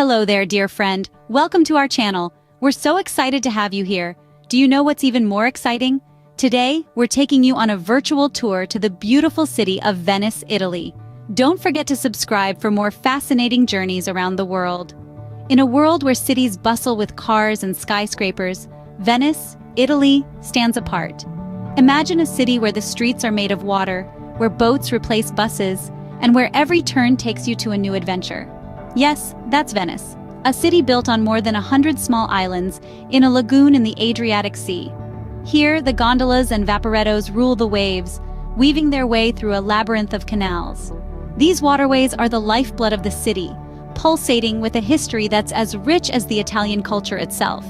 Hello there, dear friend. Welcome to our channel. We're so excited to have you here. Do you know what's even more exciting? Today, we're taking you on a virtual tour to the beautiful city of Venice, Italy. Don't forget to subscribe for more fascinating journeys around the world. In a world where cities bustle with cars and skyscrapers, Venice, Italy, stands apart. Imagine a city where the streets are made of water, where boats replace buses, and where every turn takes you to a new adventure. Yes, that's Venice, a city built on more than 100 small islands in a lagoon in the Adriatic Sea. Here, the gondolas and vaporettos rule the waves, weaving their way through a labyrinth of canals. These waterways are the lifeblood of the city, pulsating with a history that's as rich as the Italian culture itself.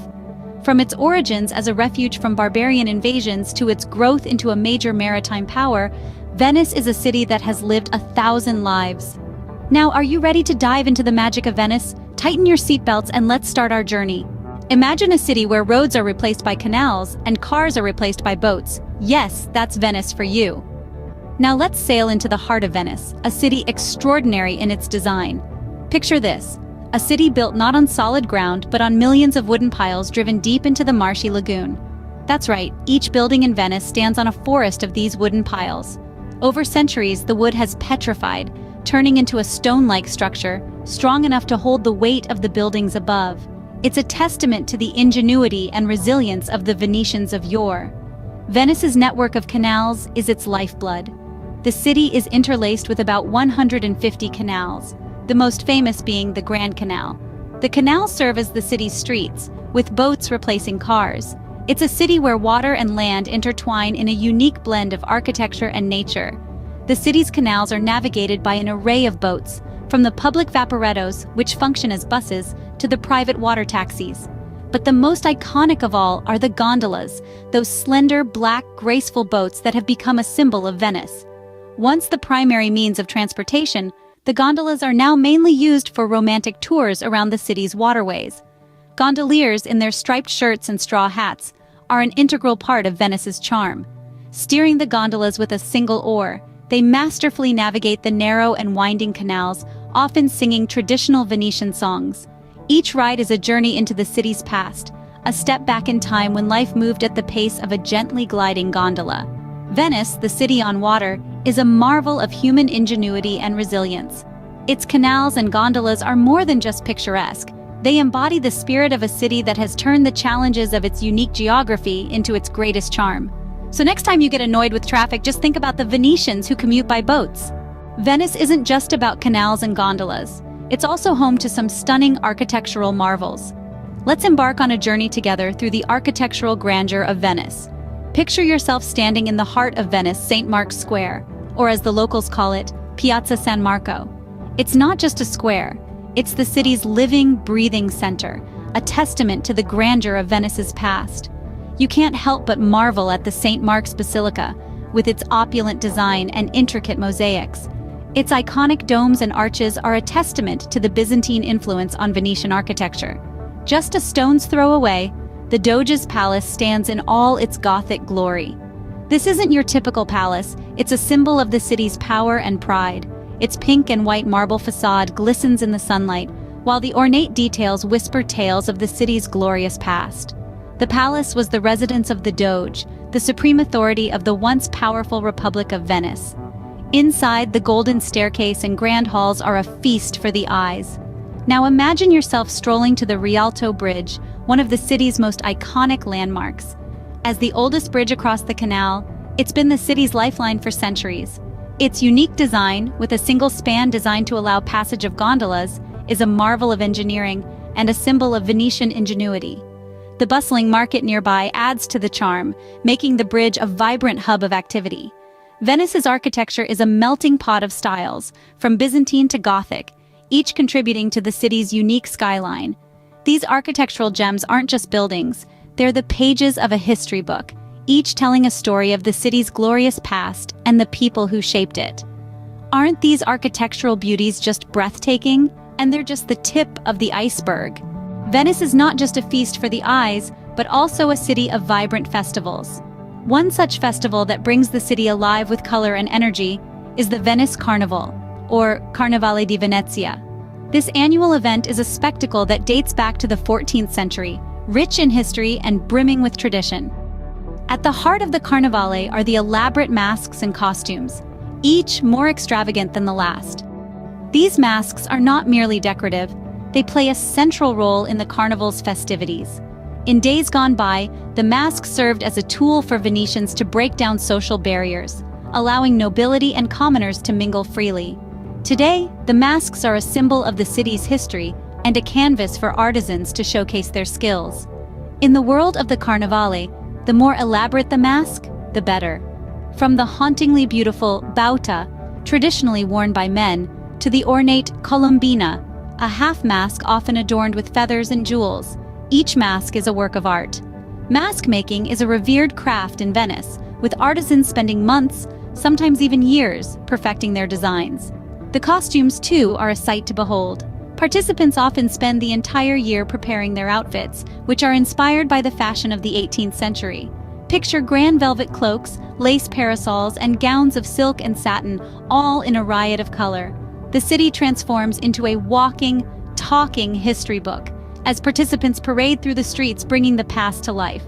From its origins as a refuge from barbarian invasions to its growth into a major maritime power, Venice is a city that has lived 1,000 lives. Now, are you ready to dive into the magic of Venice? Tighten your seatbelts and let's start our journey. Imagine a city where roads are replaced by canals and cars are replaced by boats. Yes, that's Venice for you. Now let's sail into the heart of Venice, a city extraordinary in its design. Picture this, a city built not on solid ground but on millions of wooden piles driven deep into the marshy lagoon. That's right, each building in Venice stands on a forest of these wooden piles. Over centuries, the wood has petrified, turning into a stone-like structure, strong enough to hold the weight of the buildings above. It's a testament to the ingenuity and resilience of the Venetians of yore. Venice's network of canals is its lifeblood. The city is interlaced with about 150 canals, the most famous being the Grand Canal. The canals serve as the city's streets, with boats replacing cars. It's a city where water and land intertwine in a unique blend of architecture and nature. The city's canals are navigated by an array of boats, from the public vaporettos, which function as buses, to the private water taxis. But the most iconic of all are the gondolas, those slender, black, graceful boats that have become a symbol of Venice. Once the primary means of transportation, the gondolas are now mainly used for romantic tours around the city's waterways. Gondoliers, in their striped shirts and straw hats, are an integral part of Venice's charm. Steering the gondolas with a single oar, they masterfully navigate the narrow and winding canals, often singing traditional Venetian songs. Each ride is a journey into the city's past, a step back in time when life moved at the pace of a gently gliding gondola. Venice, the city on water, is a marvel of human ingenuity and resilience. Its canals and gondolas are more than just picturesque. They embody the spirit of a city that has turned the challenges of its unique geography into its greatest charm. So next time you get annoyed with traffic, just think about the Venetians who commute by boats. Venice isn't just about canals and gondolas. It's also home to some stunning architectural marvels. Let's embark on a journey together through the architectural grandeur of Venice. Picture yourself standing in the heart of Venice, St. Mark's Square, or as the locals call it, Piazza San Marco. It's not just a square. It's the city's living, breathing center, a testament to the grandeur of Venice's past. You can't help but marvel at the St. Mark's Basilica, with its opulent design and intricate mosaics. Its iconic domes and arches are a testament to the Byzantine influence on Venetian architecture. Just a stone's throw away, the Doge's palace stands in all its Gothic glory. This isn't your typical palace, it's a symbol of the city's power and pride. Its pink and white marble facade glistens in the sunlight, while the ornate details whisper tales of the city's glorious past. The palace was the residence of the Doge, the supreme authority of the once powerful Republic of Venice. Inside, the golden staircase and grand halls are a feast for the eyes. Now imagine yourself strolling to the Rialto Bridge, one of the city's most iconic landmarks. As the oldest bridge across the canal, it's been the city's lifeline for centuries. Its unique design, with a single span designed to allow passage of gondolas, is a marvel of engineering and a symbol of Venetian ingenuity. The bustling market nearby adds to the charm, making the bridge a vibrant hub of activity. Venice's architecture is a melting pot of styles, from Byzantine to Gothic, each contributing to the city's unique skyline. These architectural gems aren't just buildings, they're the pages of a history book, each telling a story of the city's glorious past and the people who shaped it. Aren't these architectural beauties just breathtaking? And they're just the tip of the iceberg. Venice is not just a feast for the eyes, but also a city of vibrant festivals. One such festival that brings the city alive with color and energy is the Venice Carnival, or Carnevale di Venezia. This annual event is a spectacle that dates back to the 14th century, rich in history and brimming with tradition. At the heart of the Carnivale are the elaborate masks and costumes, each more extravagant than the last. These masks are not merely decorative, they play a central role in the Carnival's festivities. In days gone by, the mask served as a tool for Venetians to break down social barriers, allowing nobility and commoners to mingle freely. Today, the masks are a symbol of the city's history and a canvas for artisans to showcase their skills. In the world of the Carnivale, the more elaborate the mask, the better. From the hauntingly beautiful bauta, traditionally worn by men, to the ornate colombina, a half-mask often adorned with feathers and jewels. Each mask is a work of art. Mask making is a revered craft in Venice, with artisans spending months, sometimes even years, perfecting their designs. The costumes, too, are a sight to behold. Participants often spend the entire year preparing their outfits, which are inspired by the fashion of the 18th century. Picture grand velvet cloaks, lace parasols, and gowns of silk and satin, all in a riot of color. The city transforms into a walking, talking history book, as participants parade through the streets bringing the past to life.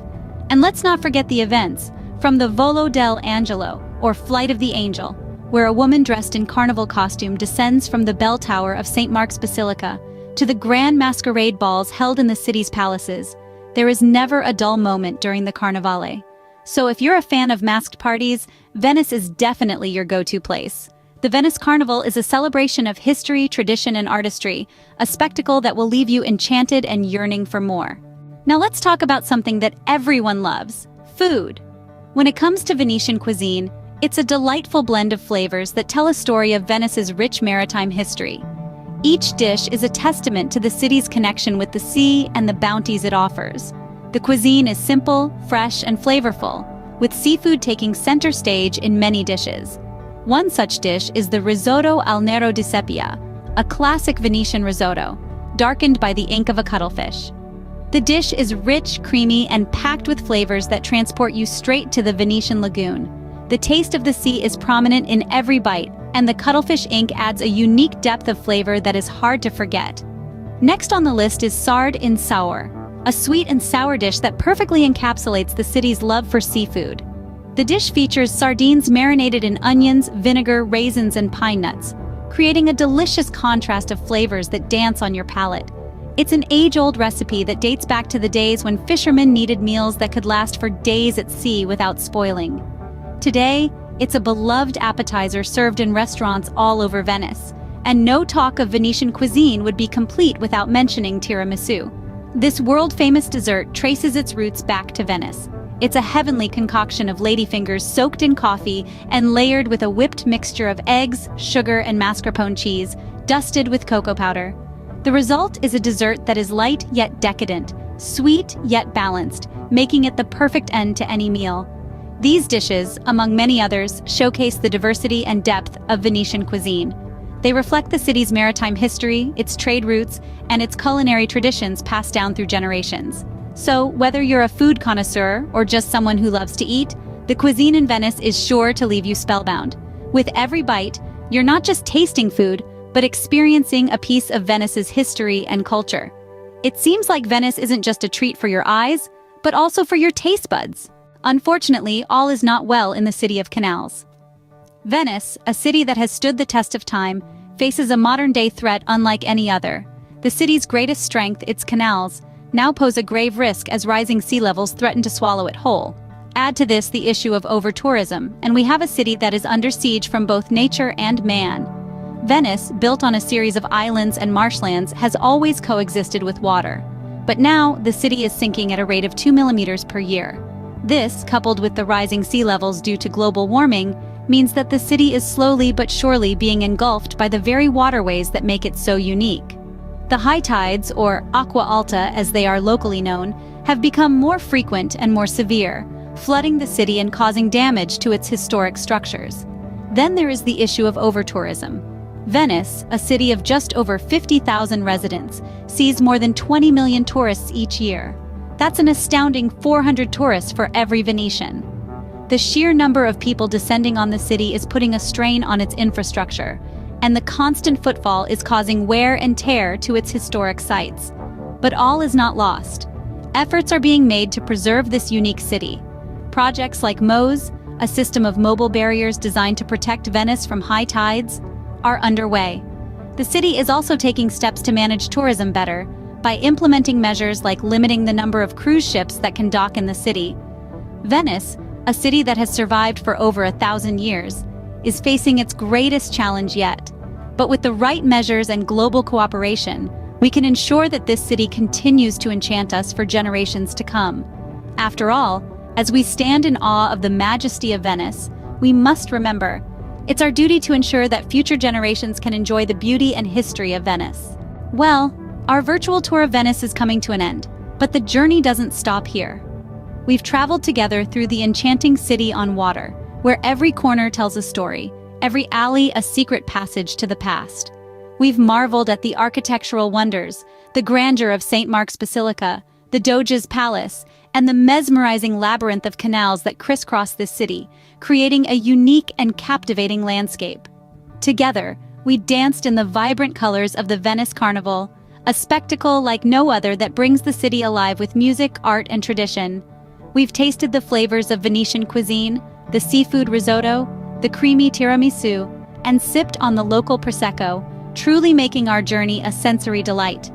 And let's not forget the events, from the Volo dell'Angelo, or Flight of the Angel, where a woman dressed in carnival costume descends from the bell tower of St. Mark's Basilica, to the grand masquerade balls held in the city's palaces. There is never a dull moment during the Carnivale. So if you're a fan of masked parties, Venice is definitely your go-to place. The Venice Carnival is a celebration of history, tradition, and artistry, a spectacle that will leave you enchanted and yearning for more. Now let's talk about something that everyone loves: food. When it comes to Venetian cuisine, it's a delightful blend of flavors that tell a story of Venice's rich maritime history. Each dish is a testament to the city's connection with the sea and the bounties it offers. The cuisine is simple, fresh, and flavorful, with seafood taking center stage in many dishes. One such dish is the risotto al nero di seppia, a classic Venetian risotto, darkened by the ink of a cuttlefish. The dish is rich, creamy, and packed with flavors that transport you straight to the Venetian lagoon. The taste of the sea is prominent in every bite, and the cuttlefish ink adds a unique depth of flavor that is hard to forget. Next on the list is sard in saur, a sweet and sour dish that perfectly encapsulates the city's love for seafood. The dish features sardines marinated in onions, vinegar, raisins, and pine nuts, creating a delicious contrast of flavors that dance on your palate. It's an age-old recipe that dates back to the days when fishermen needed meals that could last for days at sea without spoiling. Today, it's a beloved appetizer served in restaurants all over Venice, and no talk of Venetian cuisine would be complete without mentioning tiramisu. This world-famous dessert traces its roots back to Venice. It's a heavenly concoction of ladyfingers soaked in coffee and layered with a whipped mixture of eggs, sugar, and mascarpone cheese, dusted with cocoa powder. The result is a dessert that is light yet decadent, sweet yet balanced, making it the perfect end to any meal. These dishes, among many others, showcase the diversity and depth of Venetian cuisine. They reflect the city's maritime history, its trade routes, and its culinary traditions passed down through generations. So, whether you're a food connoisseur or just someone who loves to eat, the cuisine in Venice is sure to leave you spellbound. With every bite, you're not just tasting food, but experiencing a piece of Venice's history and culture. It seems like Venice isn't just a treat for your eyes, but also for your taste buds. Unfortunately, all is not well in the city of canals. Venice, a city that has stood the test of time, faces a modern-day threat unlike any other. The city's greatest strength, its canals, now pose a grave risk as rising sea levels threaten to swallow it whole. Add to this the issue of over-tourism, and we have a city that is under siege from both nature and man. Venice, built on a series of islands and marshlands, has always coexisted with water. But now, the city is sinking at a rate of 2 millimeters per year. This, coupled with the rising sea levels due to global warming, means that the city is slowly but surely being engulfed by the very waterways that make it so unique. The high tides, or acqua alta as they are locally known, have become more frequent and more severe, flooding the city and causing damage to its historic structures. Then there is the issue of over-tourism. Venice, a city of just over 50,000 residents, sees more than 20 million tourists each year. That's an astounding 400 tourists for every Venetian. The sheer number of people descending on the city is putting a strain on its infrastructure, and the constant footfall is causing wear and tear to its historic sites. But all is not lost. Efforts are being made to preserve this unique city. Projects like MOSE, a system of mobile barriers designed to protect Venice from high tides, are underway. The city is also taking steps to manage tourism better by implementing measures like limiting the number of cruise ships that can dock in the city. Venice, a city that has survived for over 1,000 years, is facing its greatest challenge yet. But with the right measures and global cooperation, we can ensure that this city continues to enchant us for generations to come. After all, as we stand in awe of the majesty of Venice, we must remember, it's our duty to ensure that future generations can enjoy the beauty and history of Venice. Well, our virtual tour of Venice is coming to an end, but the journey doesn't stop here. We've traveled together through the enchanting city on water, where every corner tells a story, every alley a secret passage to the past. We've marveled at the architectural wonders, the grandeur of St. Mark's Basilica, the Doge's Palace, and the mesmerizing labyrinth of canals that crisscross this city, creating a unique and captivating landscape. Together, we danced in the vibrant colors of the Venice Carnival, a spectacle like no other that brings the city alive with music, art, and tradition. We've tasted the flavors of Venetian cuisine, the seafood risotto, the creamy tiramisu, and sipped on the local prosecco, truly making our journey a sensory delight.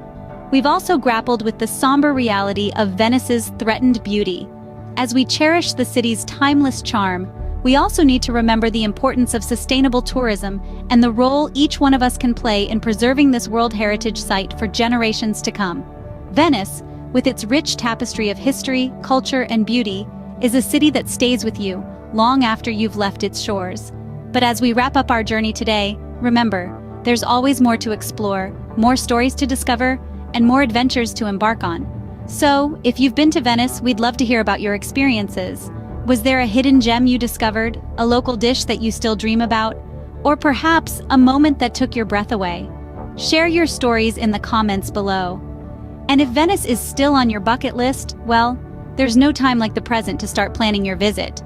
We've also grappled with the somber reality of Venice's threatened beauty. As we cherish the city's timeless charm, we also need to remember the importance of sustainable tourism and the role each one of us can play in preserving this World Heritage Site for generations to come. Venice, with its rich tapestry of history, culture, and beauty, is a city that stays with you long after you've left its shores. But as we wrap up our journey today, remember, there's always more to explore, more stories to discover, and more adventures to embark on. So, if you've been to Venice, we'd love to hear about your experiences. Was there a hidden gem you discovered, a local dish that you still dream about, or perhaps a moment that took your breath away? Share your stories in the comments below. And if Venice is still on your bucket list, well, there's no time like the present to start planning your visit.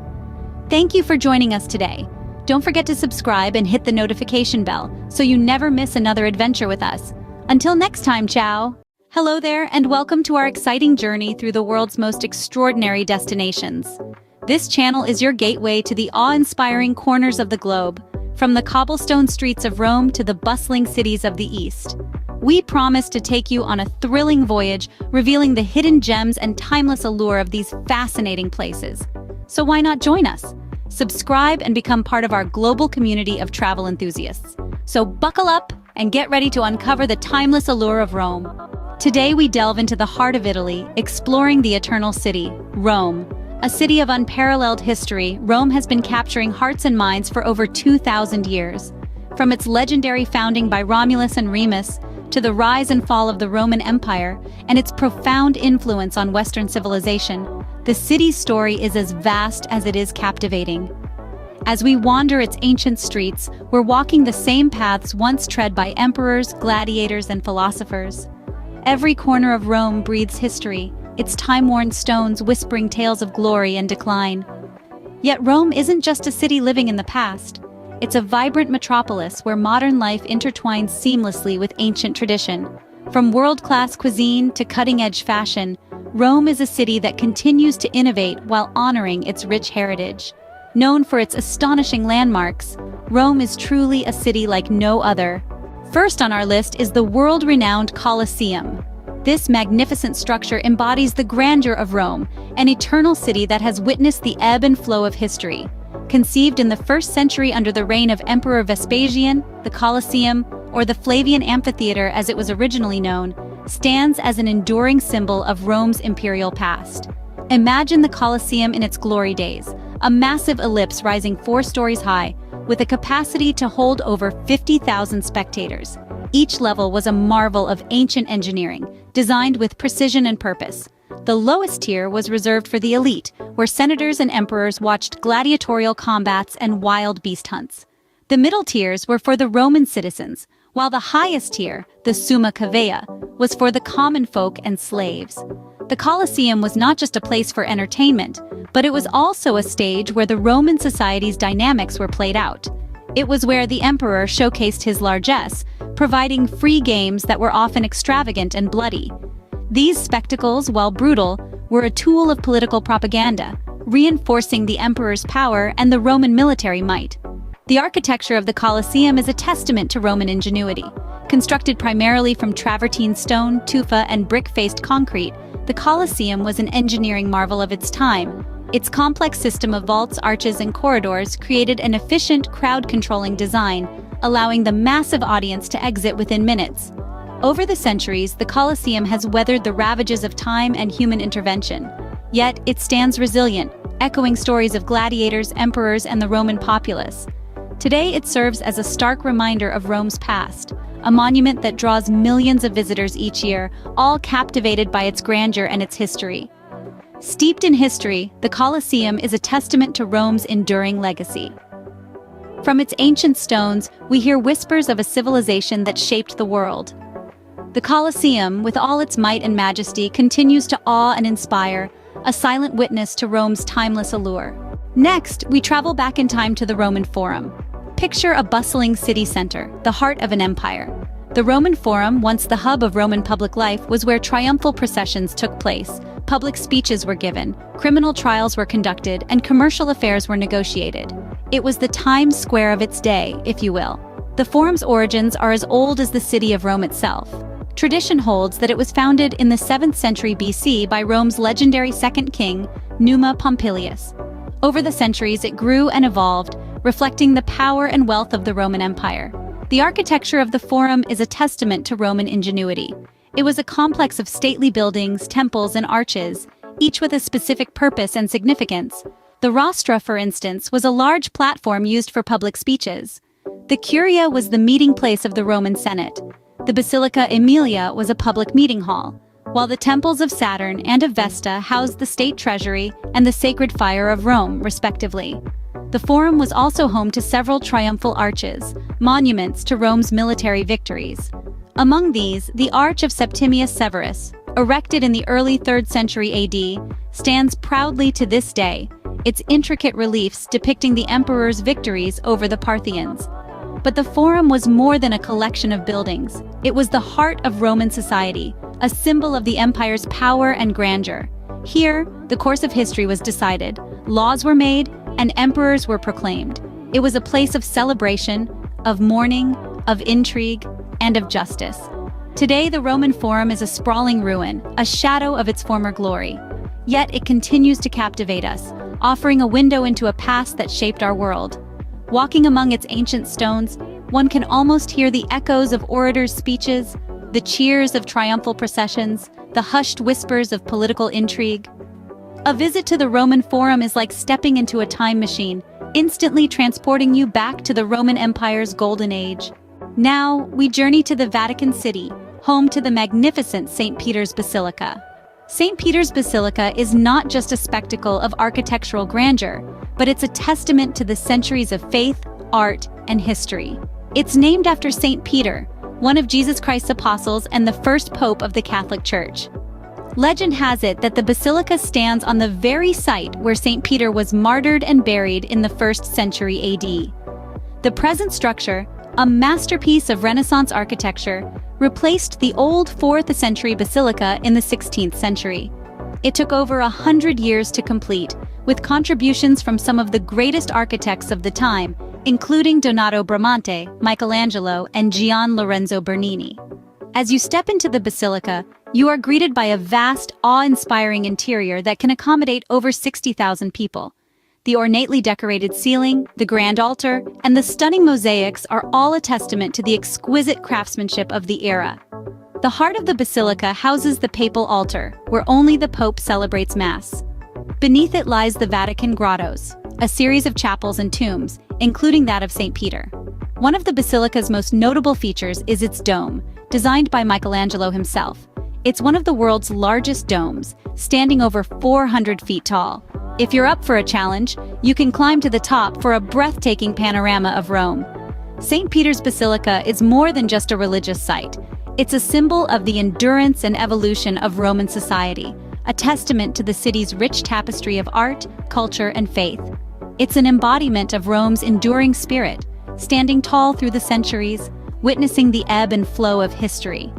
Thank you for joining us today. Don't forget to subscribe and hit the notification bell so you never miss another adventure with us. Until next time, ciao! Hello there, and welcome to our exciting journey through the world's most extraordinary destinations. This channel is your gateway to the awe-inspiring corners of the globe, from the cobblestone streets of Rome to the bustling cities of the East. We promise to take you on a thrilling voyage, revealing the hidden gems and timeless allure of these fascinating places. So why not join us? Subscribe and become part of our global community of travel enthusiasts. So buckle up and get ready to uncover the timeless allure of Rome. Today we delve into the heart of Italy, exploring the eternal city, Rome. A city of unparalleled history, Rome has been capturing hearts and minds for over 2,000 years. From its legendary founding by Romulus and Remus, to the rise and fall of the Roman Empire, and its profound influence on Western civilization, the city's story is as vast as it is captivating. As we wander its ancient streets, we're walking the same paths once tread by emperors, gladiators, and philosophers. Every corner of Rome breathes history, its time-worn stones whispering tales of glory and decline. Yet Rome isn't just a city living in the past. It's a vibrant metropolis where modern life intertwines seamlessly with ancient tradition. From world-class cuisine to cutting-edge fashion, Rome is a city that continues to innovate while honoring its rich heritage. Known for its astonishing landmarks, Rome is truly a city like no other. First on our list is the world-renowned Colosseum. This magnificent structure embodies the grandeur of Rome, an eternal city that has witnessed the ebb and flow of history. Conceived in the 1st century under the reign of Emperor Vespasian, the Colosseum, or the Flavian Amphitheater as it was originally known, stands as an enduring symbol of Rome's imperial past. Imagine the Colosseum in its glory days, a massive ellipse rising 4 stories high, with a capacity to hold over 50,000 spectators. Each level was a marvel of ancient engineering, designed with precision and purpose. The lowest tier was reserved for the elite, where senators and emperors watched gladiatorial combats and wild beast hunts. The middle tiers were for the Roman citizens, while the highest tier, the Summa Cavea, was for the common folk and slaves. The Colosseum was not just a place for entertainment, but it was also a stage where the Roman society's dynamics were played out. It was where the emperor showcased his largesse, providing free games that were often extravagant and bloody. These spectacles, while brutal, were a tool of political propaganda, reinforcing the emperor's power and the Roman military might. The architecture of the Colosseum is a testament to Roman ingenuity. Constructed primarily from travertine stone, tufa, and brick-faced concrete, the Colosseum was an engineering marvel of its time. Its complex system of vaults, arches, and corridors created an efficient, crowd-controlling design, allowing the massive audience to exit within minutes. Over the centuries, the Colosseum has weathered the ravages of time and human intervention. Yet, it stands resilient, echoing stories of gladiators, emperors, and the Roman populace. Today, it serves as a stark reminder of Rome's past, a monument that draws millions of visitors each year, all captivated by its grandeur and its history. Steeped in history, the Colosseum is a testament to Rome's enduring legacy. From its ancient stones, we hear whispers of a civilization that shaped the world. The Colosseum, with all its might and majesty, continues to awe and inspire, a silent witness to Rome's timeless allure. Next, we travel back in time to the Roman Forum. Picture a bustling city center, the heart of an empire. The Roman Forum, once the hub of Roman public life, was where triumphal processions took place, public speeches were given, criminal trials were conducted, and commercial affairs were negotiated. It was the Times Square of its day, if you will. The Forum's origins are as old as the city of Rome itself. Tradition holds that it was founded in the 7th century BC by Rome's legendary second king, Numa Pompilius. Over the centuries, it grew and evolved, reflecting the power and wealth of the Roman Empire. The architecture of the Forum is a testament to Roman ingenuity. It was a complex of stately buildings, temples, and arches, each with a specific purpose and significance. The rostra, for instance, was a large platform used for public speeches. The Curia was the meeting place of the Roman Senate. The Basilica Aemilia was a public meeting hall, while the temples of Saturn and of Vesta housed the state treasury and the Sacred Fire of Rome, respectively. The Forum was also home to several triumphal arches, monuments to Rome's military victories. Among these, the Arch of Septimius Severus, erected in the early 3rd century AD, stands proudly to this day, its intricate reliefs depicting the emperor's victories over the Parthians. But the Forum was more than a collection of buildings. It was the heart of Roman society, a symbol of the empire's power and grandeur. Here, the course of history was decided, laws were made, and emperors were proclaimed. It was a place of celebration, of mourning, of intrigue, and of justice. Today, the Roman Forum is a sprawling ruin, a shadow of its former glory. Yet it continues to captivate us, offering a window into a past that shaped our world. Walking among its ancient stones, one can almost hear the echoes of orators' speeches, the cheers of triumphal processions, the hushed whispers of political intrigue. A visit to the Roman Forum is like stepping into a time machine, instantly transporting you back to the Roman Empire's golden age. Now, we journey to the Vatican City, home to the magnificent St. Peter's Basilica. St. Peter's Basilica is not just a spectacle of architectural grandeur, but it's a testament to the centuries of faith, art, and history. It's named after St. Peter, one of Jesus Christ's apostles and the first pope of the Catholic Church. Legend has it that the basilica stands on the very site where St. Peter was martyred and buried in the 1st century AD. The present structure, a masterpiece of Renaissance architecture, replaced the old 4th century basilica in the 16th century. It took over 100 years to complete, with contributions from some of the greatest architects of the time, including Donato Bramante, Michelangelo, and Gian Lorenzo Bernini. As you step into the basilica, you are greeted by a vast, awe-inspiring interior that can accommodate over 60,000 people. The ornately decorated ceiling, the grand altar, and the stunning mosaics are all a testament to the exquisite craftsmanship of the era. The heart of the basilica houses the papal altar, where only the Pope celebrates Mass. Beneath it lies the Vatican grottos, a series of chapels and tombs, including that of St. Peter. One of the basilica's most notable features is its dome, designed by Michelangelo himself. It's one of the world's largest domes, standing over 400 feet tall. If you're up for a challenge, you can climb to the top for a breathtaking panorama of Rome. St. Peter's Basilica is more than just a religious site. It's a symbol of the endurance and evolution of Roman society, a testament to the city's rich tapestry of art, culture, and faith. It's an embodiment of Rome's enduring spirit, standing tall through the centuries, witnessing the ebb and flow of history.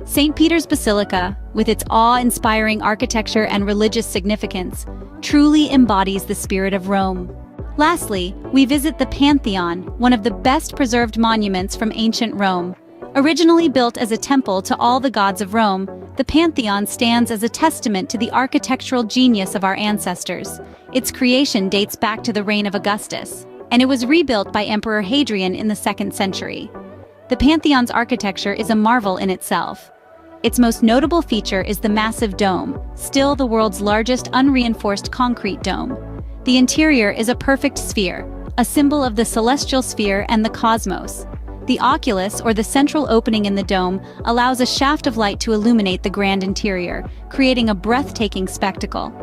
St. Peter's Basilica, with its awe-inspiring architecture and religious significance, truly embodies the spirit of Rome. Lastly, we visit the Pantheon, one of the best-preserved monuments from ancient Rome. Originally built as a temple to all the gods of Rome, the Pantheon stands as a testament to the architectural genius of our ancestors. Its creation dates back to the reign of Augustus, and it was rebuilt by Emperor Hadrian in the 2nd century. The Pantheon's architecture is a marvel in itself. Its most notable feature is the massive dome, still the world's largest unreinforced concrete dome. The interior is a perfect sphere, a symbol of the celestial sphere and the cosmos. The oculus, or the central opening in the dome, allows a shaft of light to illuminate the grand interior, creating a breathtaking spectacle.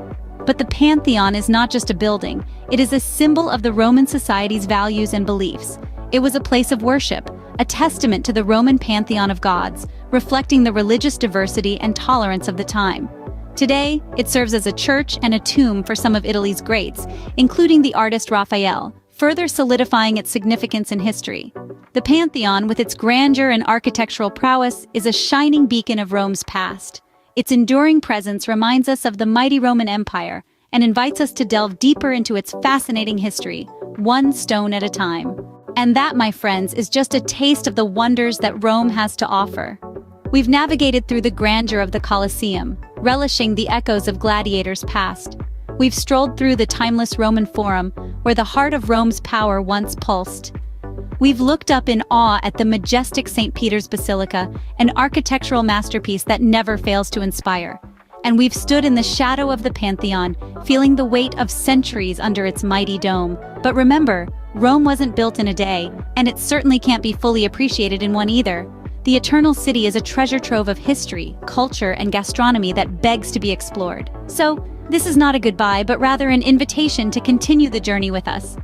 But the Pantheon is not just a building, it is a symbol of the Roman society's values and beliefs. It was a place of worship, a testament to the Roman pantheon of gods, reflecting the religious diversity and tolerance of the time. Today, it serves as a church and a tomb for some of Italy's greats, including the artist Raphael, further solidifying its significance in history. The Pantheon, with its grandeur and architectural prowess, is a shining beacon of Rome's past. Its enduring presence reminds us of the mighty Roman Empire and invites us to delve deeper into its fascinating history, one stone at a time. And that, my friends, is just a taste of the wonders that Rome has to offer. We've navigated through the grandeur of the Colosseum, relishing the echoes of gladiators past. We've strolled through the timeless Roman Forum, where the heart of Rome's power once pulsed. We've looked up in awe at the majestic St. Peter's Basilica, an architectural masterpiece that never fails to inspire. And we've stood in the shadow of the Pantheon, feeling the weight of centuries under its mighty dome. But remember, Rome wasn't built in a day, and it certainly can't be fully appreciated in one either. The Eternal City is a treasure trove of history, culture, and gastronomy that begs to be explored. So, this is not a goodbye, but rather an invitation to continue the journey with us.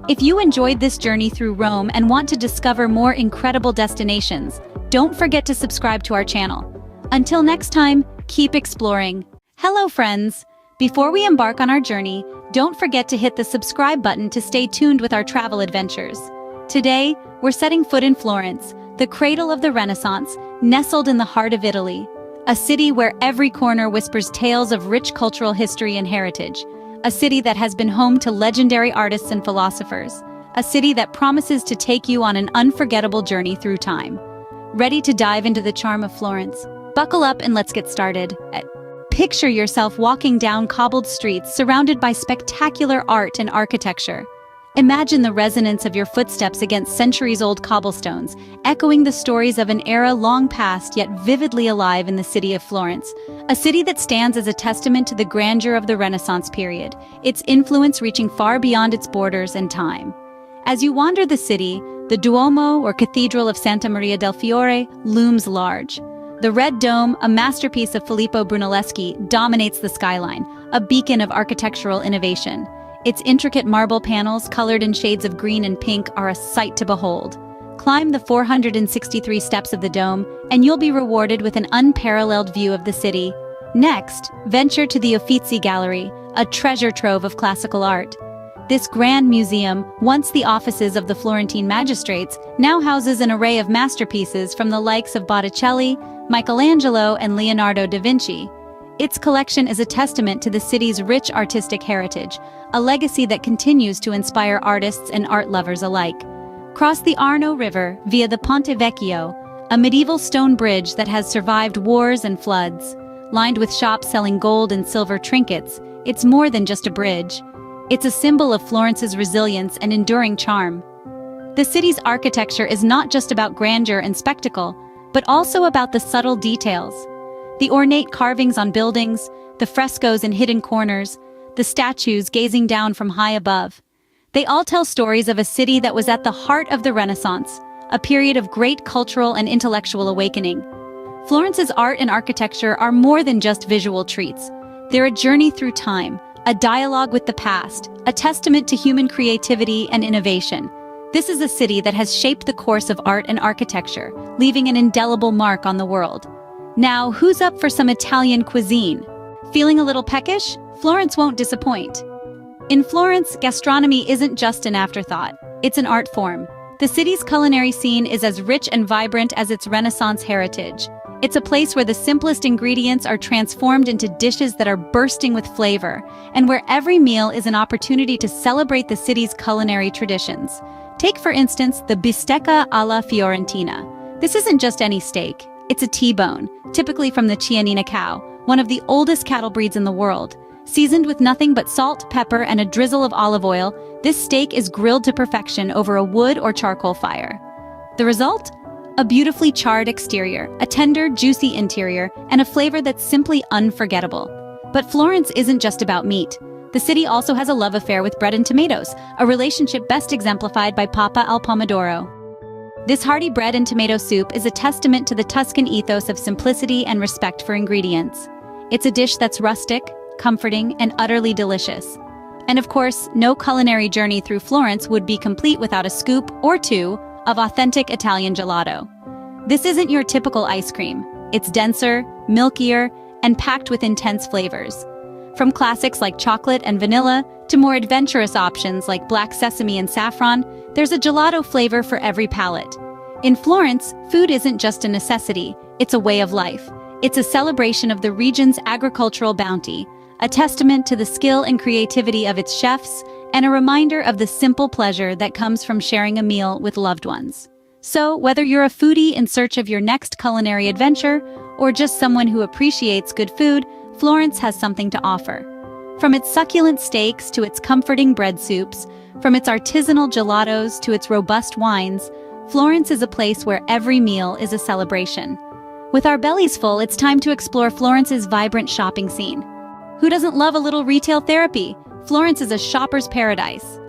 If you enjoyed this journey through Rome and want to discover more incredible destinations, don't forget to subscribe to our channel. Until next time, keep exploring. Hello, friends! Before we embark on our journey, don't forget to hit the subscribe button to stay tuned with our travel adventures. Today, we're setting foot in Florence, the cradle of the Renaissance, nestled in the heart of Italy. A city where every corner whispers tales of rich cultural history and heritage. A city that has been home to legendary artists and philosophers. A city that promises to take you on an unforgettable journey through time. Ready to dive into the charm of Florence? Buckle up and let's get started. Picture yourself walking down cobbled streets surrounded by spectacular art and architecture. Imagine the resonance of your footsteps against centuries-old cobblestones, echoing the stories of an era long past yet vividly alive in the city of Florence, a city that stands as a testament to the grandeur of the Renaissance period, its influence reaching far beyond its borders and time. As you wander the city, the Duomo or Cathedral of Santa Maria del Fiore looms large. The Red Dome, a masterpiece of Filippo Brunelleschi, dominates the skyline, a beacon of architectural innovation. Its intricate marble panels, colored in shades of green and pink, are a sight to behold. Climb the 463 steps of the dome, and you'll be rewarded with an unparalleled view of the city. Next, venture to the Uffizi Gallery, a treasure trove of classical art. This grand museum, once the offices of the Florentine magistrates, now houses an array of masterpieces from the likes of Botticelli, Michelangelo, and Leonardo da Vinci. Its collection is a testament to the city's rich artistic heritage, a legacy that continues to inspire artists and art lovers alike. Cross the Arno River via the Ponte Vecchio, a medieval stone bridge that has survived wars and floods. Lined with shops selling gold and silver trinkets, it's more than just a bridge. It's a symbol of Florence's resilience and enduring charm. The city's architecture is not just about grandeur and spectacle, but also about the subtle details. The ornate carvings on buildings, the frescoes in hidden corners, the statues gazing down from high above. They all tell stories of a city that was at the heart of the Renaissance, a period of great cultural and intellectual awakening. Florence's art and architecture are more than just visual treats. They're a journey through time, a dialogue with the past, a testament to human creativity and innovation. This is a city that has shaped the course of art and architecture, leaving an indelible mark on the world. Now, who's up for some Italian cuisine? Feeling a little peckish? Florence won't disappoint. In Florence, gastronomy isn't just an afterthought. It's an art form. The city's culinary scene is as rich and vibrant as its Renaissance heritage. It's a place where the simplest ingredients are transformed into dishes that are bursting with flavor, and where every meal is an opportunity to celebrate the city's culinary traditions. Take, for instance, the bistecca alla fiorentina. This isn't just any steak, it's a T-bone, typically from the Chianina cow, one of the oldest cattle breeds in the world. Seasoned with nothing but salt, pepper, and a drizzle of olive oil, this steak is grilled to perfection over a wood or charcoal fire. The result? A beautifully charred exterior, a tender, juicy interior, and a flavor that's simply unforgettable. But Florence isn't just about meat. The city also has a love affair with bread and tomatoes, a relationship best exemplified by Papa al Pomodoro. This hearty bread and tomato soup is a testament to the Tuscan ethos of simplicity and respect for ingredients. It's a dish that's rustic, comforting, and utterly delicious. And of course, no culinary journey through Florence would be complete without a scoop or two of authentic Italian gelato. This isn't your typical ice cream. It's denser, milkier, and packed with intense flavors. From classics like chocolate and vanilla to more adventurous options like black sesame and saffron, there's a gelato flavor for every palate. In Florence, food isn't just a necessity, it's a way of life. It's a celebration of the region's agricultural bounty, a testament to the skill and creativity of its chefs, and a reminder of the simple pleasure that comes from sharing a meal with loved ones. So, whether you're a foodie in search of your next culinary adventure, or just someone who appreciates good food, Florence has something to offer. From its succulent steaks to its comforting bread soups, from its artisanal gelatos to its robust wines, Florence is a place where every meal is a celebration. With our bellies full, it's time to explore Florence's vibrant shopping scene. Who doesn't love a little retail therapy? Florence is a shopper's paradise.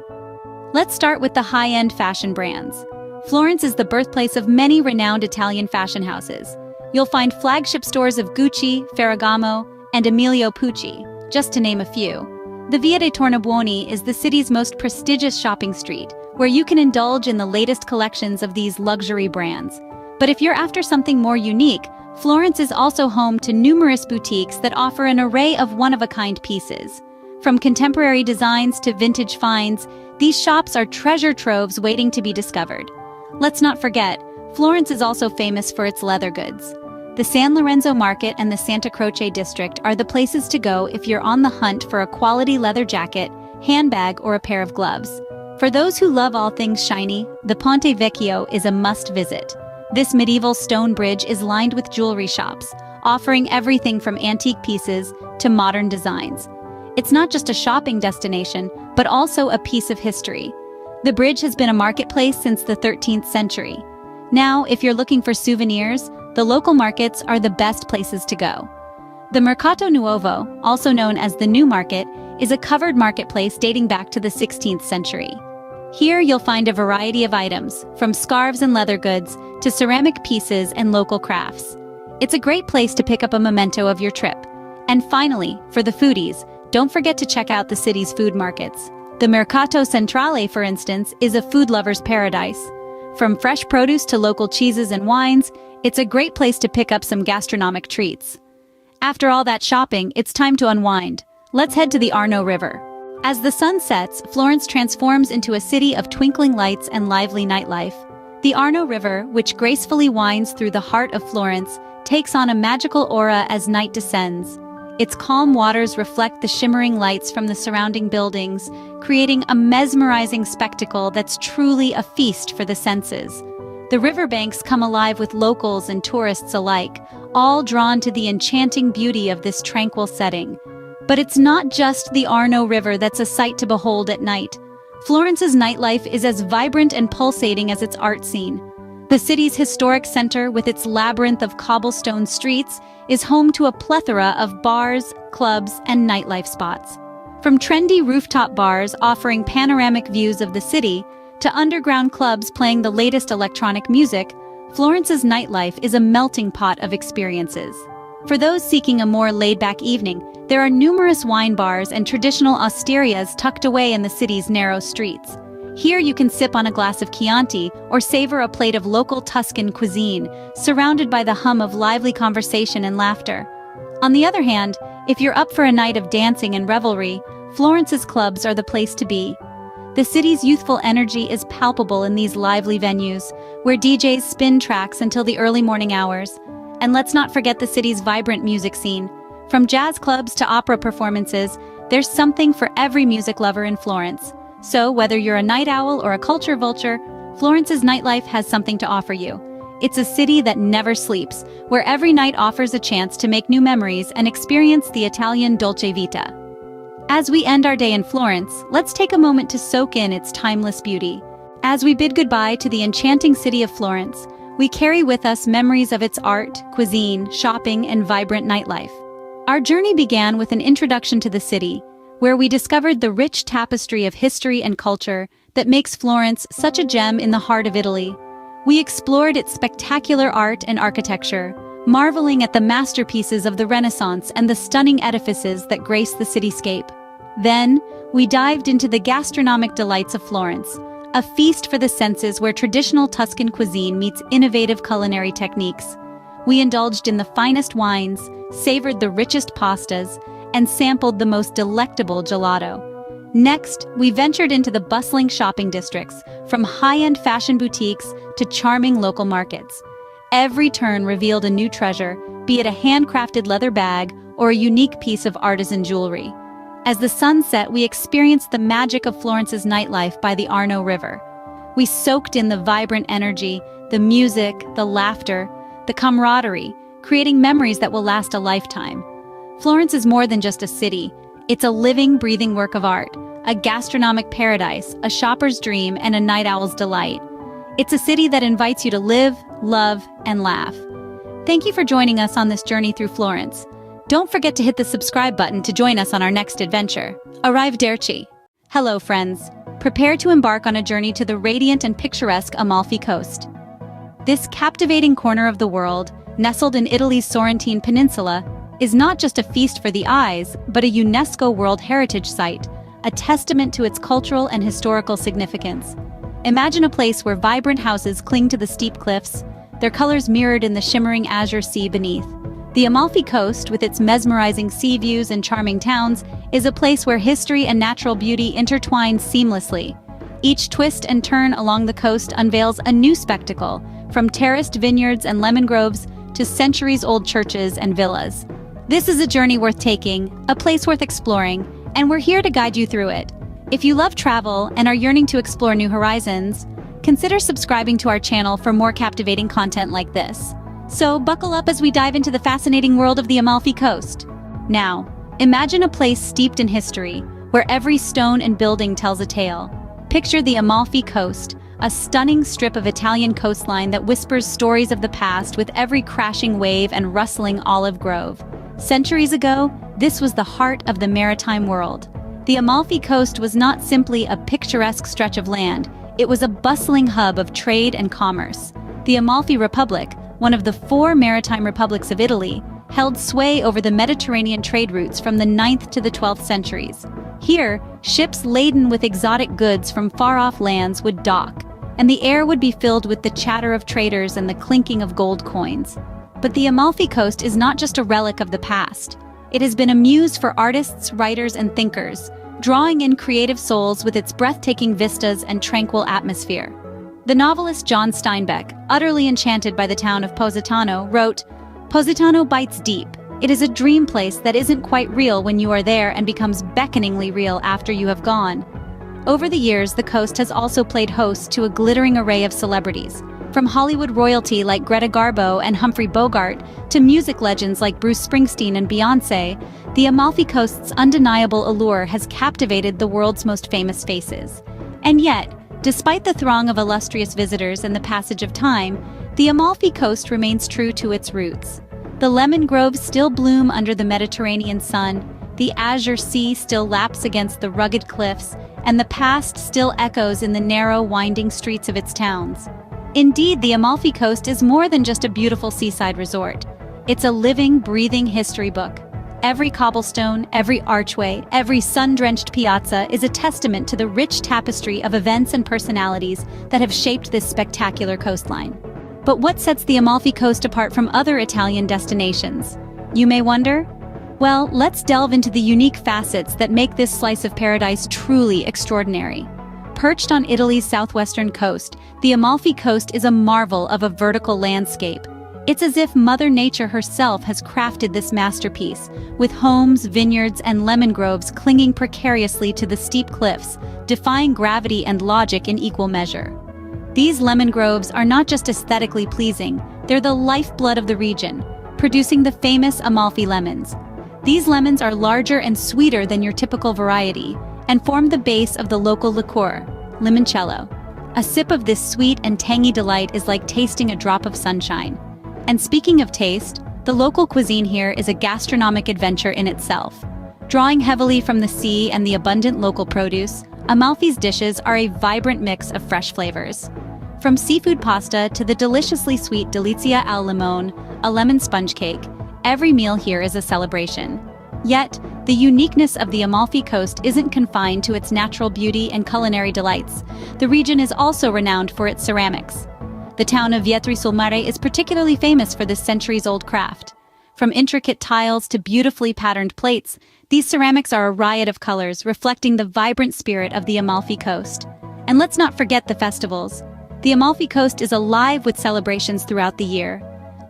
Let's start with the high-end fashion brands. Florence is the birthplace of many renowned Italian fashion houses. You'll find flagship stores of Gucci, Ferragamo, and Emilio Pucci, just to name a few. The Via dei Tornabuoni is the city's most prestigious shopping street, where you can indulge in the latest collections of these luxury brands. But if you're after something more unique, Florence is also home to numerous boutiques that offer an array of one-of-a-kind pieces. From contemporary designs to vintage finds, these shops are treasure troves waiting to be discovered. Let's not forget, Florence is also famous for its leather goods. The San Lorenzo Market and the Santa Croce district are the places to go if you're on the hunt for a quality leather jacket, handbag, or a pair of gloves. For those who love all things shiny, the Ponte Vecchio is a must-visit. This medieval stone bridge is lined with jewelry shops, offering everything from antique pieces to modern designs. It's not just a shopping destination, but also a piece of history. The bridge has been a marketplace since the 13th century. Now, if you're looking for souvenirs, the local markets are the best places to go. The Mercato Nuovo, also known as the New Market, is a covered marketplace dating back to the 16th century. Here you'll find a variety of items, from scarves and leather goods to ceramic pieces and local crafts. It's a great place to pick up a memento of your trip. And finally, for the foodies, don't forget to check out the city's food markets. The Mercato Centrale, for instance, is a food lover's paradise. From fresh produce to local cheeses and wines, it's a great place to pick up some gastronomic treats. After all that shopping, it's time to unwind. Let's head to the Arno River. As the sun sets, Florence transforms into a city of twinkling lights and lively nightlife. The Arno River, which gracefully winds through the heart of Florence, takes on a magical aura as night descends. Its calm waters reflect the shimmering lights from the surrounding buildings, creating a mesmerizing spectacle that's truly a feast for the senses. The riverbanks come alive with locals and tourists alike, all drawn to the enchanting beauty of this tranquil setting. But it's not just the Arno River that's a sight to behold at night. Florence's nightlife is as vibrant and pulsating as its art scene. The city's historic center, with its labyrinth of cobblestone streets, is home to a plethora of bars, clubs, and nightlife spots. From trendy rooftop bars offering panoramic views of the city, to underground clubs playing the latest electronic music, Florence's nightlife is a melting pot of experiences. For those seeking a more laid-back evening, there are numerous wine bars and traditional osterias tucked away in the city's narrow streets. Here you can sip on a glass of Chianti or savor a plate of local Tuscan cuisine, surrounded by the hum of lively conversation and laughter. On the other hand, if you're up for a night of dancing and revelry, Florence's clubs are the place to be. The city's youthful energy is palpable in these lively venues, where DJs spin tracks until the early morning hours. And let's not forget the city's vibrant music scene. From jazz clubs to opera performances, there's something for every music lover in Florence. So, whether you're a night owl or a culture vulture, Florence's nightlife has something to offer you. It's a city that never sleeps, where every night offers a chance to make new memories and experience the Italian dolce vita. As we end our day in Florence, let's take a moment to soak in its timeless beauty. As we bid goodbye to the enchanting city of Florence, we carry with us memories of its art, cuisine, shopping, and vibrant nightlife. Our journey began with an introduction to the city, where we discovered the rich tapestry of history and culture that makes Florence such a gem in the heart of Italy. We explored its spectacular art and architecture, marveling at the masterpieces of the Renaissance and the stunning edifices that grace the cityscape. Then, we dived into the gastronomic delights of Florence, a feast for the senses where traditional Tuscan cuisine meets innovative culinary techniques. We indulged in the finest wines, savored the richest pastas, and sampled the most delectable gelato. Next, we ventured into the bustling shopping districts, from high-end fashion boutiques to charming local markets. Every turn revealed a new treasure, be it a handcrafted leather bag or a unique piece of artisan jewelry. As the sun set, we experienced the magic of Florence's nightlife by the Arno River. We soaked in the vibrant energy, the music, the laughter, the camaraderie, creating memories that will last a lifetime. Florence is more than just a city. It's a living, breathing work of art, a gastronomic paradise, a shopper's dream, and a night owl's delight. It's a city that invites you to live, love, and laugh. Thank you for joining us on this journey through Florence. Don't forget to hit the subscribe button to join us on our next adventure. Arrivederci. Hello, friends. Prepare to embark on a journey to the radiant and picturesque Amalfi Coast. This captivating corner of the world, nestled in Italy's Sorrentine Peninsula, is not just a feast for the eyes, but a UNESCO World Heritage Site, a testament to its cultural and historical significance. Imagine a place where vibrant houses cling to the steep cliffs, their colors mirrored in the shimmering azure sea beneath. The Amalfi Coast, with its mesmerizing sea views and charming towns, is a place where history and natural beauty intertwine seamlessly. Each twist and turn along the coast unveils a new spectacle, from terraced vineyards and lemon groves to centuries-old churches and villas. This is a journey worth taking, a place worth exploring, and we're here to guide you through it. If you love travel and are yearning to explore new horizons, consider subscribing to our channel for more captivating content like this. So buckle up as we dive into the fascinating world of the Amalfi Coast. Now, imagine a place steeped in history, where every stone and building tells a tale. Picture the Amalfi Coast, a stunning strip of Italian coastline that whispers stories of the past with every crashing wave and rustling olive grove. Centuries ago, this was the heart of the maritime world. The Amalfi Coast was not simply a picturesque stretch of land, it was a bustling hub of trade and commerce. The Amalfi Republic, one of the 4 maritime republics of Italy, held sway over the Mediterranean trade routes from the 9th to the 12th centuries. Here, ships laden with exotic goods from far-off lands would dock, and the air would be filled with the chatter of traders and the clinking of gold coins. But the Amalfi Coast is not just a relic of the past. It has been a muse for artists, writers, and thinkers, drawing in creative souls with its breathtaking vistas and tranquil atmosphere. The novelist John Steinbeck, utterly enchanted by the town of Positano, wrote, "Positano bites deep. It is a dream place that isn't quite real when you are there and becomes beckoningly real after you have gone." Over the years, the coast has also played host to a glittering array of celebrities. From Hollywood royalty like Greta Garbo and Humphrey Bogart to music legends like Bruce Springsteen and Beyoncé, the Amalfi Coast's undeniable allure has captivated the world's most famous faces. And yet, despite the throng of illustrious visitors and the passage of time, the Amalfi Coast remains true to its roots. The lemon groves still bloom under the Mediterranean sun, the azure sea still laps against the rugged cliffs, and the past still echoes in the narrow, winding streets of its towns. Indeed, the Amalfi Coast is more than just a beautiful seaside resort. It's a living, breathing history book. Every cobblestone, every archway, every sun-drenched piazza is a testament to the rich tapestry of events and personalities that have shaped this spectacular coastline. But what sets the Amalfi Coast apart from other Italian destinations? You may wonder? Well, let's delve into the unique facets that make this slice of paradise truly extraordinary. Perched on Italy's southwestern coast, the Amalfi Coast is a marvel of a vertical landscape. It's as if Mother Nature herself has crafted this masterpiece, with homes, vineyards, and lemon groves clinging precariously to the steep cliffs, defying gravity and logic in equal measure. These lemon groves are not just aesthetically pleasing, they're the lifeblood of the region, producing the famous Amalfi lemons. These lemons are larger and sweeter than your typical variety, and form the base of the local liqueur, limoncello. A sip of this sweet and tangy delight is like tasting a drop of sunshine. And speaking of taste, the local cuisine here is a gastronomic adventure in itself. Drawing heavily from the sea and the abundant local produce, Amalfi's dishes are a vibrant mix of fresh flavors. From seafood pasta to the deliciously sweet delizia al limone, a lemon sponge cake, every meal here is a celebration. Yet, the uniqueness of the Amalfi Coast isn't confined to its natural beauty and culinary delights. The region is also renowned for its ceramics. The town of Vietri sul Mare is particularly famous for this centuries-old craft. From intricate tiles to beautifully patterned plates, these ceramics are a riot of colors reflecting the vibrant spirit of the Amalfi Coast. And let's not forget the festivals. The Amalfi Coast is alive with celebrations throughout the year.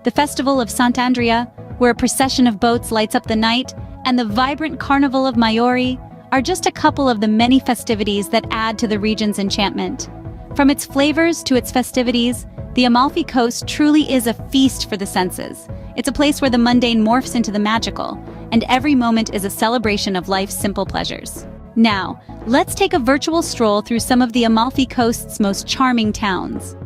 The Festival of Sant'Andrea, where a procession of boats lights up the night, and the vibrant Carnival of Maiori are just a couple of the many festivities that add to the region's enchantment. From its flavors to its festivities, the Amalfi Coast truly is a feast for the senses. It's a place where the mundane morphs into the magical, and every moment is a celebration of life's simple pleasures. Now, let's take a virtual stroll through some of the Amalfi Coast's most charming towns.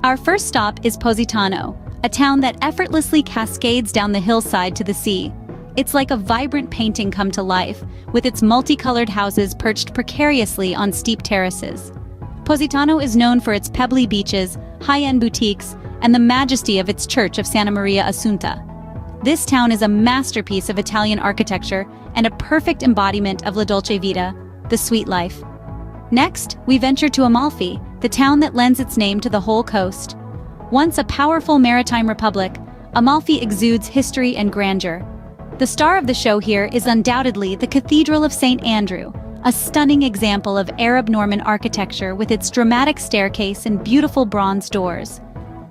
Our first stop is Positano, a town that effortlessly cascades down the hillside to the sea. It's like a vibrant painting come to life, with its multicolored houses perched precariously on steep terraces. Positano is known for its pebbly beaches, high-end boutiques, and the majesty of its church of Santa Maria Assunta. This town is a masterpiece of Italian architecture and a perfect embodiment of La Dolce Vita, the sweet life. Next, we venture to Amalfi, the town that lends its name to the whole coast. Once a powerful maritime republic, Amalfi exudes history and grandeur. The star of the show here is undoubtedly the Cathedral of St. Andrew, a stunning example of Arab Norman architecture with its dramatic staircase and beautiful bronze doors.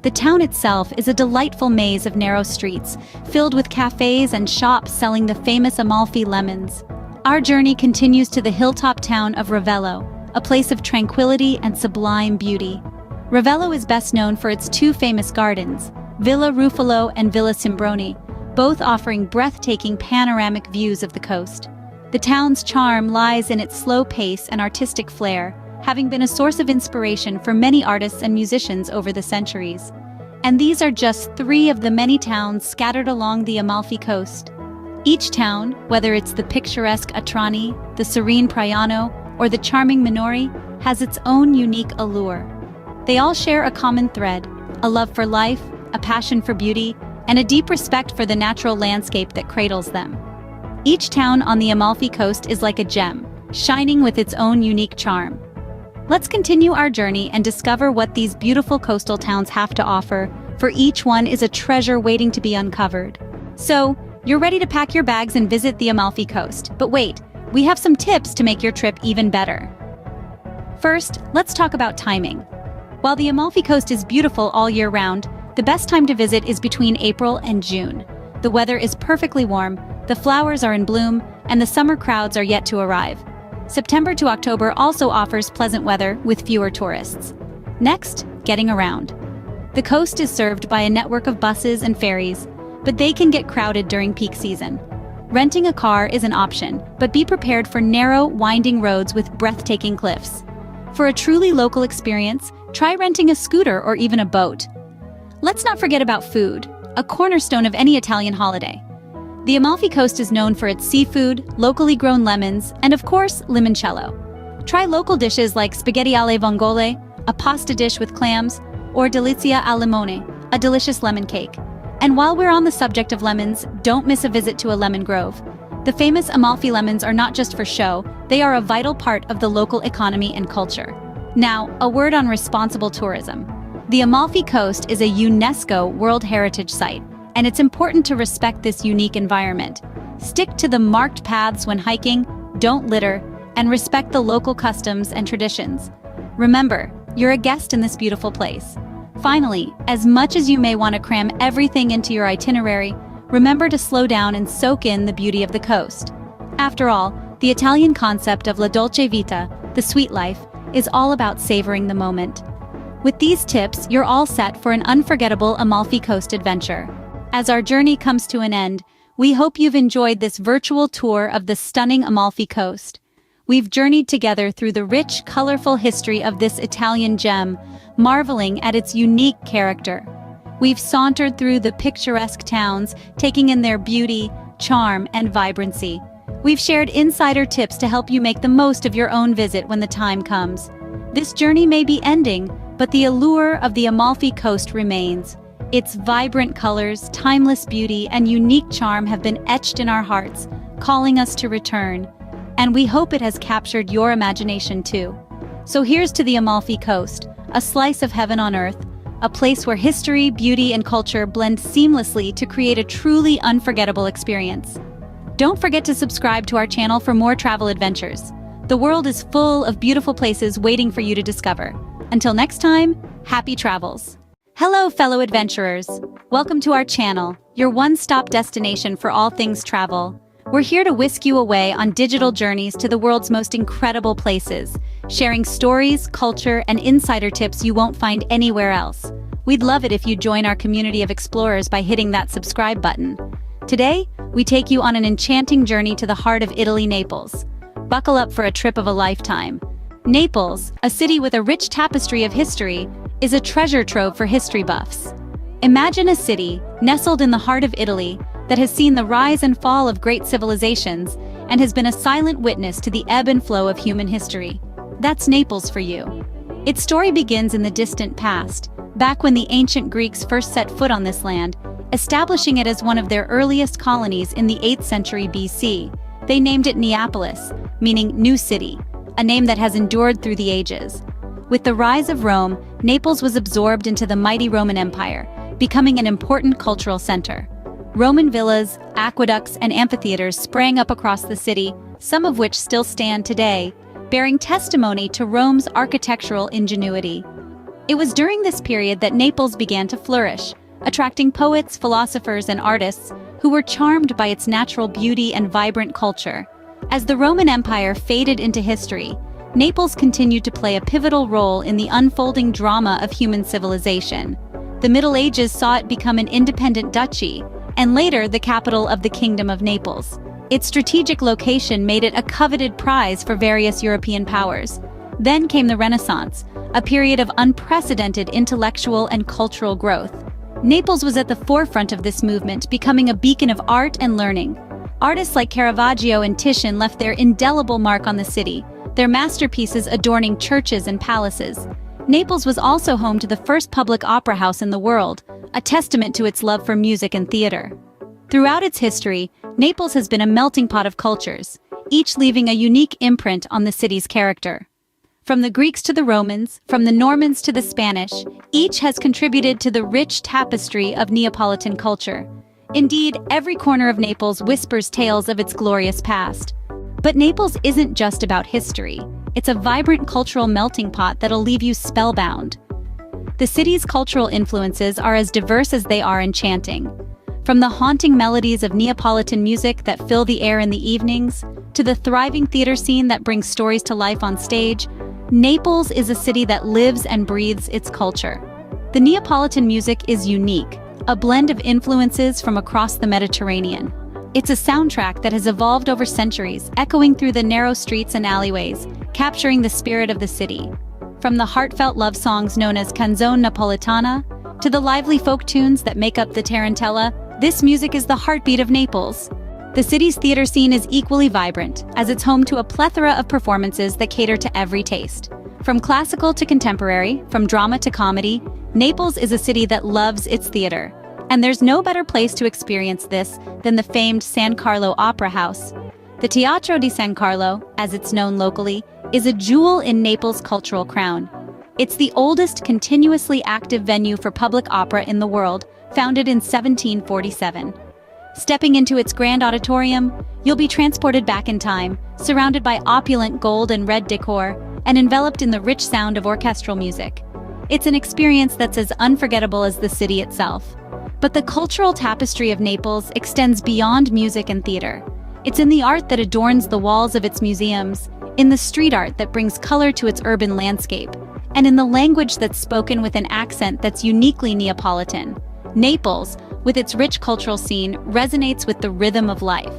The town itself is a delightful maze of narrow streets, filled with cafes and shops selling the famous Amalfi lemons. Our journey continues to the hilltop town of Ravello, a place of tranquility and sublime beauty. Ravello is best known for its two famous gardens, Villa Ruffolo and Villa Simbroni, both offering breathtaking panoramic views of the coast. The town's charm lies in its slow pace and artistic flair, having been a source of inspiration for many artists and musicians over the centuries. And these are just three of the many towns scattered along the Amalfi Coast. Each town, whether it's the picturesque Atrani, the serene Praiano, or the charming Minori, has its own unique allure. They all share a common thread, a love for life, a passion for beauty, and a deep respect for the natural landscape that cradles them. Each town on the Amalfi Coast is like a gem, shining with its own unique charm. Let's continue our journey and discover what these beautiful coastal towns have to offer, for each one is a treasure waiting to be uncovered. So, you're ready to pack your bags and visit the Amalfi Coast. But wait, we have some tips to make your trip even better. First, let's talk about timing. While the Amalfi Coast is beautiful all year round, the best time to visit is between April and June. The weather is perfectly warm, the flowers are in bloom, and the summer crowds are yet to arrive. September to October also offers pleasant weather with fewer tourists. Next, getting around. The coast is served by a network of buses and ferries, but they can get crowded during peak season. Renting a car is an option, but be prepared for narrow, winding roads with breathtaking cliffs. For a truly local experience, try renting a scooter or even a boat. Let's not forget about food, a cornerstone of any Italian holiday. The Amalfi Coast is known for its seafood, locally grown lemons, and of course, limoncello. Try local dishes like spaghetti alle vongole, a pasta dish with clams, or delizia al limone, a delicious lemon cake. And while we're on the subject of lemons, don't miss a visit to a lemon grove. The famous Amalfi lemons are not just for show, they are a vital part of the local economy and culture. Now, a word on responsible tourism. The Amalfi Coast is a UNESCO World Heritage Site, and it's important to respect this unique environment. Stick to the marked paths when hiking, don't litter, and respect the local customs and traditions. Remember, you're a guest in this beautiful place. Finally, as much as you may want to cram everything into your itinerary, remember to slow down and soak in the beauty of the coast. After all, the Italian concept of la dolce vita, the sweet life, is all about savoring the moment. With these tips, you're all set for an unforgettable Amalfi Coast adventure. As our journey comes to an end, we hope you've enjoyed this virtual tour of the stunning Amalfi Coast. We've journeyed together through the rich, colorful history of this Italian gem, marveling at its unique character. We've sauntered through the picturesque towns, taking in their beauty, charm, and vibrancy. We've shared insider tips to help you make the most of your own visit when the time comes. This journey may be ending, but the allure of the Amalfi Coast remains. Its vibrant colors, timeless beauty, and unique charm have been etched in our hearts, calling us to return. And we hope it has captured your imagination too. So here's to the Amalfi Coast, a slice of heaven on earth, a place where history, beauty, and culture blend seamlessly to create a truly unforgettable experience. Don't forget to subscribe to our channel for more travel adventures. The world is full of beautiful places waiting for you to discover. Until next time, happy travels. Hello, fellow adventurers. Welcome to our channel, your one-stop destination for all things travel. We're here to whisk you away on digital journeys to the world's most incredible places, sharing stories, culture, and insider tips you won't find anywhere else. We'd love it if you join our community of explorers by hitting that subscribe button. Today, we take you on an enchanting journey to the heart of Italy, Naples. Buckle up for a trip of a lifetime. Naples, a city with a rich tapestry of history, is a treasure trove for history buffs. Imagine a city nestled in the heart of Italy that has seen the rise and fall of great civilizations and has been a silent witness to the ebb and flow of human history. That's Naples for you. Its story begins in the distant past, back when the ancient Greeks first set foot on this land, establishing it as one of their earliest colonies in the 8th century BC. They named it Neapolis, meaning New City, a name that has endured through the ages. With the rise of Rome, Naples was absorbed into the mighty Roman Empire, becoming an important cultural center. Roman villas, aqueducts, and amphitheaters sprang up across the city, some of which still stand today, bearing testimony to Rome's architectural ingenuity. It was during this period that Naples began to flourish, attracting poets, philosophers, and artists who were charmed by its natural beauty and vibrant culture. As the Roman Empire faded into history, Naples continued to play a pivotal role in the unfolding drama of human civilization. The Middle Ages saw it become an independent duchy, and later the capital of the Kingdom of Naples. Its strategic location made it a coveted prize for various European powers. Then came the Renaissance, a period of unprecedented intellectual and cultural growth. Naples was at the forefront of this movement, becoming a beacon of art and learning. Artists like Caravaggio and Titian left their indelible mark on the city, their masterpieces adorning churches and palaces. Naples was also home to the first public opera house in the world, a testament to its love for music and theater. Throughout its history, Naples has been a melting pot of cultures, each leaving a unique imprint on the city's character. From the Greeks to the Romans, from the Normans to the Spanish, each has contributed to the rich tapestry of Neapolitan culture. Indeed, every corner of Naples whispers tales of its glorious past. But Naples isn't just about history. It's a vibrant cultural melting pot that'll leave you spellbound. The city's cultural influences are as diverse as they are enchanting. From the haunting melodies of Neapolitan music that fill the air in the evenings, to the thriving theater scene that brings stories to life on stage, Naples is a city that lives and breathes its culture. The Neapolitan music is unique, a blend of influences from across the Mediterranean. It's a soundtrack that has evolved over centuries, echoing through the narrow streets and alleyways, capturing the spirit of the city. From the heartfelt love songs known as Canzone Napoletana, to the lively folk tunes that make up the Tarantella, this music is the heartbeat of Naples. The city's theater scene is equally vibrant, as it's home to a plethora of performances that cater to every taste. From classical to contemporary, from drama to comedy, Naples is a city that loves its theater. And there's no better place to experience this than the famed San Carlo Opera House. The Teatro di San Carlo, as it's known locally, is a jewel in Naples' cultural crown. It's the oldest continuously active venue for public opera in the world, founded in 1747. Stepping into its grand auditorium, you'll be transported back in time, surrounded by opulent gold and red decor, and enveloped in the rich sound of orchestral music. It's an experience that's as unforgettable as the city itself. But the cultural tapestry of Naples extends beyond music and theater. It's in the art that adorns the walls of its museums, in the street art that brings color to its urban landscape, and in the language that's spoken with an accent that's uniquely Neapolitan. Naples, with its rich cultural scene, resonates with the rhythm of life.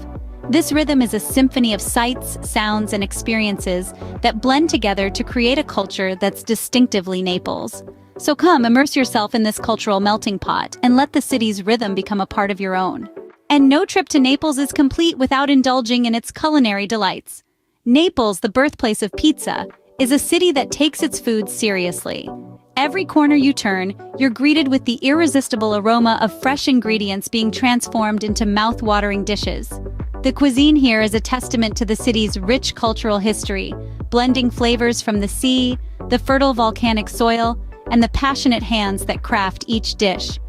This rhythm is a symphony of sights, sounds, and experiences that blend together to create a culture that's distinctively Naples. So come, immerse yourself in this cultural melting pot and let the city's rhythm become a part of your own. And no trip to Naples is complete without indulging in its culinary delights. Naples, the birthplace of pizza, is a city that takes its food seriously. Every corner you turn, you're greeted with the irresistible aroma of fresh ingredients being transformed into mouth-watering dishes. The cuisine here is a testament to the city's rich cultural history, blending flavors from the sea, the fertile volcanic soil, and the passionate hands that craft each dish.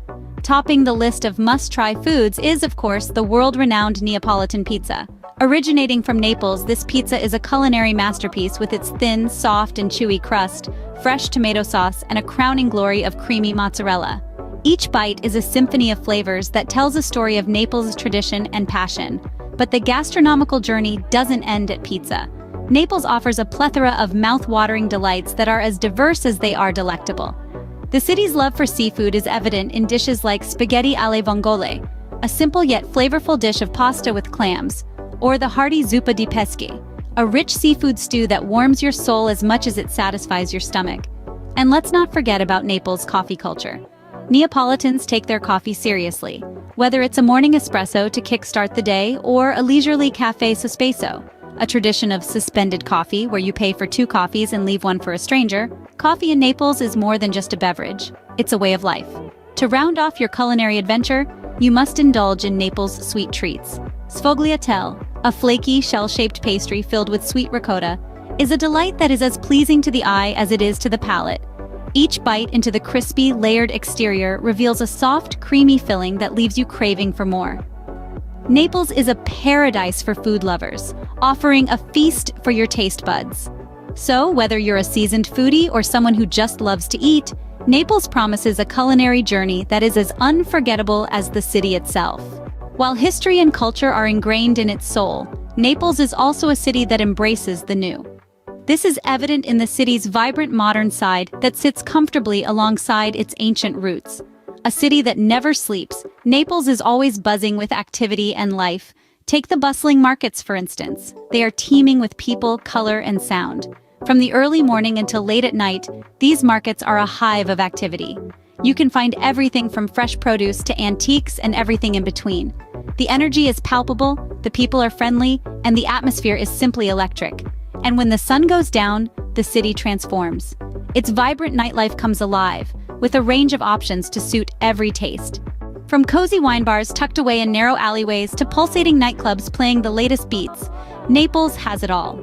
Topping the list of must-try foods is, of course, the world-renowned Neapolitan pizza. Originating from Naples, this pizza is a culinary masterpiece with its thin, soft, and chewy crust, fresh tomato sauce, and a crowning glory of creamy mozzarella. Each bite is a symphony of flavors that tells a story of Naples' tradition and passion. But the gastronomical journey doesn't end at pizza. Naples offers a plethora of mouth-watering delights that are as diverse as they are delectable. The city's love for seafood is evident in dishes like spaghetti alle vongole, a simple yet flavorful dish of pasta with clams, or the hearty zuppa di pesci, a rich seafood stew that warms your soul as much as it satisfies your stomach. And let's not forget about Naples' coffee culture. Neapolitans take their coffee seriously, whether it's a morning espresso to kickstart the day or a leisurely cafe sospeso, a tradition of suspended coffee where you pay for 2 coffees and leave one for a stranger. Coffee in Naples is more than just a beverage. It's a way of life. To round off your culinary adventure, you must indulge in Naples' sweet treats. Sfogliatelle, a flaky, shell-shaped pastry filled with sweet ricotta, is a delight that is as pleasing to the eye as it is to the palate. Each bite into the crispy, layered exterior reveals a soft, creamy filling that leaves you craving for more. Naples is a paradise for food lovers, offering a feast for your taste buds. So, whether you're a seasoned foodie or someone who just loves to eat, Naples promises a culinary journey that is as unforgettable as the city itself. While history and culture are ingrained in its soul, Naples is also a city that embraces the new. This is evident in the city's vibrant modern side that sits comfortably alongside its ancient roots. A city that never sleeps, Naples is always buzzing with activity and life. Take the bustling markets, for instance. They are teeming with people, color, and sound. From the early morning until late at night, these markets are a hive of activity. You can find everything from fresh produce to antiques and everything in between. The energy is palpable, the people are friendly, and the atmosphere is simply electric. And when the sun goes down, the city transforms. Its vibrant nightlife comes alive, with a range of options to suit every taste. From cozy wine bars tucked away in narrow alleyways to pulsating nightclubs playing the latest beats, Naples has it all.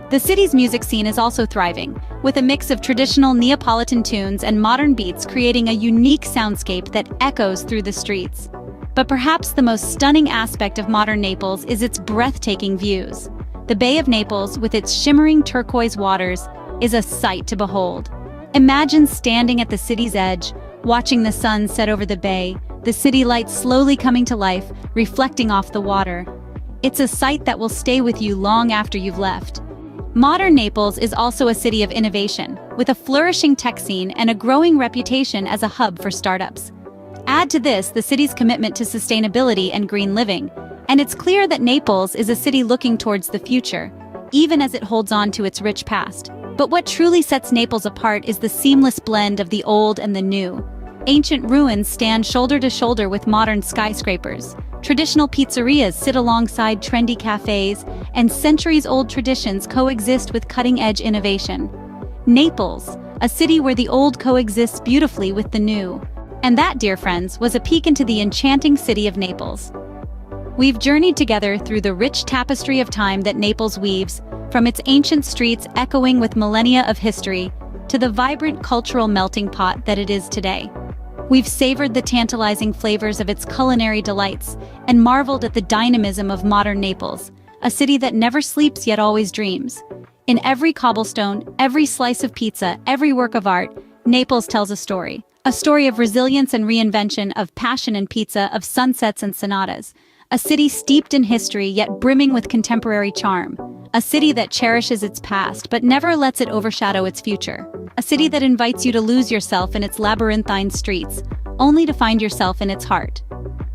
The city's music scene is also thriving, with a mix of traditional Neapolitan tunes and modern beats creating a unique soundscape that echoes through the streets. But perhaps the most stunning aspect of modern Naples is its breathtaking views. The Bay of Naples, with its shimmering turquoise waters, is a sight to behold. Imagine standing at the city's edge, watching the sun set over the bay, the city lights slowly coming to life, reflecting off the water. It's a sight that will stay with you long after you've left. Modern Naples is also a city of innovation, with a flourishing tech scene and a growing reputation as a hub for startups. Add to this the city's commitment to sustainability and green living, and it's clear that Naples is a city looking towards the future, even as it holds on to its rich past. But what truly sets Naples apart is the seamless blend of the old and the new. Ancient ruins stand shoulder to shoulder with modern skyscrapers. Traditional pizzerias sit alongside trendy cafes, and centuries-old traditions coexist with cutting-edge innovation. Naples, a city where the old coexists beautifully with the new. And that, dear friends, was a peek into the enchanting city of Naples. We've journeyed together through the rich tapestry of time that Naples weaves, from its ancient streets echoing with millennia of history, to the vibrant cultural melting pot that it is today. We've savored the tantalizing flavors of its culinary delights and marveled at the dynamism of modern Naples, a city that never sleeps yet always dreams. In every cobblestone, every slice of pizza, every work of art, Naples tells a story. A story of resilience and reinvention, of passion and pizza, of sunsets and sonatas. A city steeped in history yet brimming with contemporary charm. A city that cherishes its past but never lets it overshadow its future. A city that invites you to lose yourself in its labyrinthine streets, only to find yourself in its heart.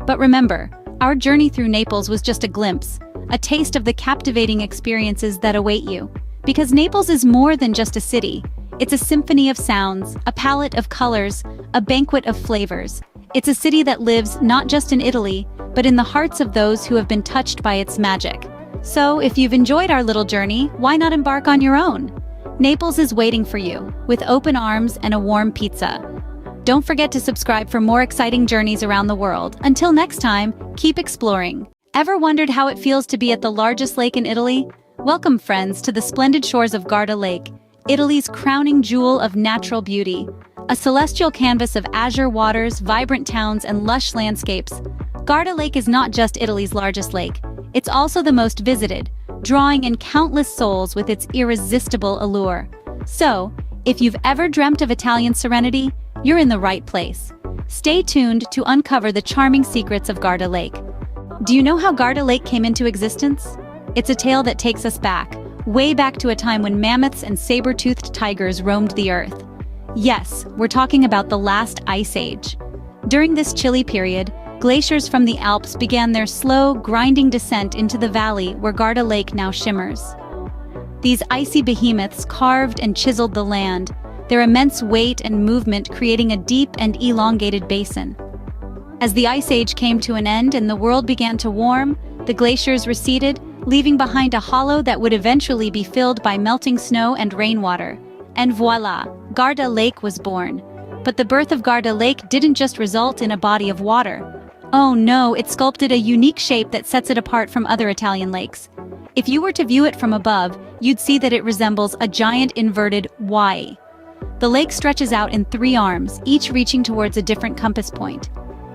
But remember, our journey through Naples was just a glimpse, a taste of the captivating experiences that await you. Because Naples is more than just a city. It's a symphony of sounds, a palette of colors, a banquet of flavors. It's a city that lives not just in Italy, but in the hearts of those who have been touched by its magic. So, if you've enjoyed our little journey, why not embark on your own? Naples is waiting for you, with open arms and a warm pizza. Don't forget to subscribe for more exciting journeys around the world. Until next time, keep exploring. Ever wondered how it feels to be at the largest lake in Italy? Welcome, friends, to the splendid shores of Garda Lake, Italy's crowning jewel of natural beauty. A celestial canvas of azure waters, vibrant towns, and lush landscapes. Garda Lake is not just Italy's largest lake. It's also the most visited, drawing in countless souls with its irresistible allure. So, if you've ever dreamt of Italian serenity, you're in the right place. Stay tuned to uncover the charming secrets of Garda Lake. Do you know how Garda Lake came into existence? It's a tale that takes us back, way back to a time when mammoths and saber-toothed tigers roamed the earth. Yes, we're talking about the last ice age. During this chilly period, glaciers from the Alps began their slow, grinding descent into the valley where Garda Lake now shimmers. These icy behemoths carved and chiseled the land, their immense weight and movement creating a deep and elongated basin. As the ice age came to an end and the world began to warm, the glaciers receded, leaving behind a hollow that would eventually be filled by melting snow and rainwater. And voila, Garda Lake was born. But the birth of Garda Lake didn't just result in a body of water. Oh no, it sculpted a unique shape that sets it apart from other Italian lakes. If you were to view it from above, you'd see that it resembles a giant inverted Y. The lake stretches out in 3 arms, each reaching towards a different compass point.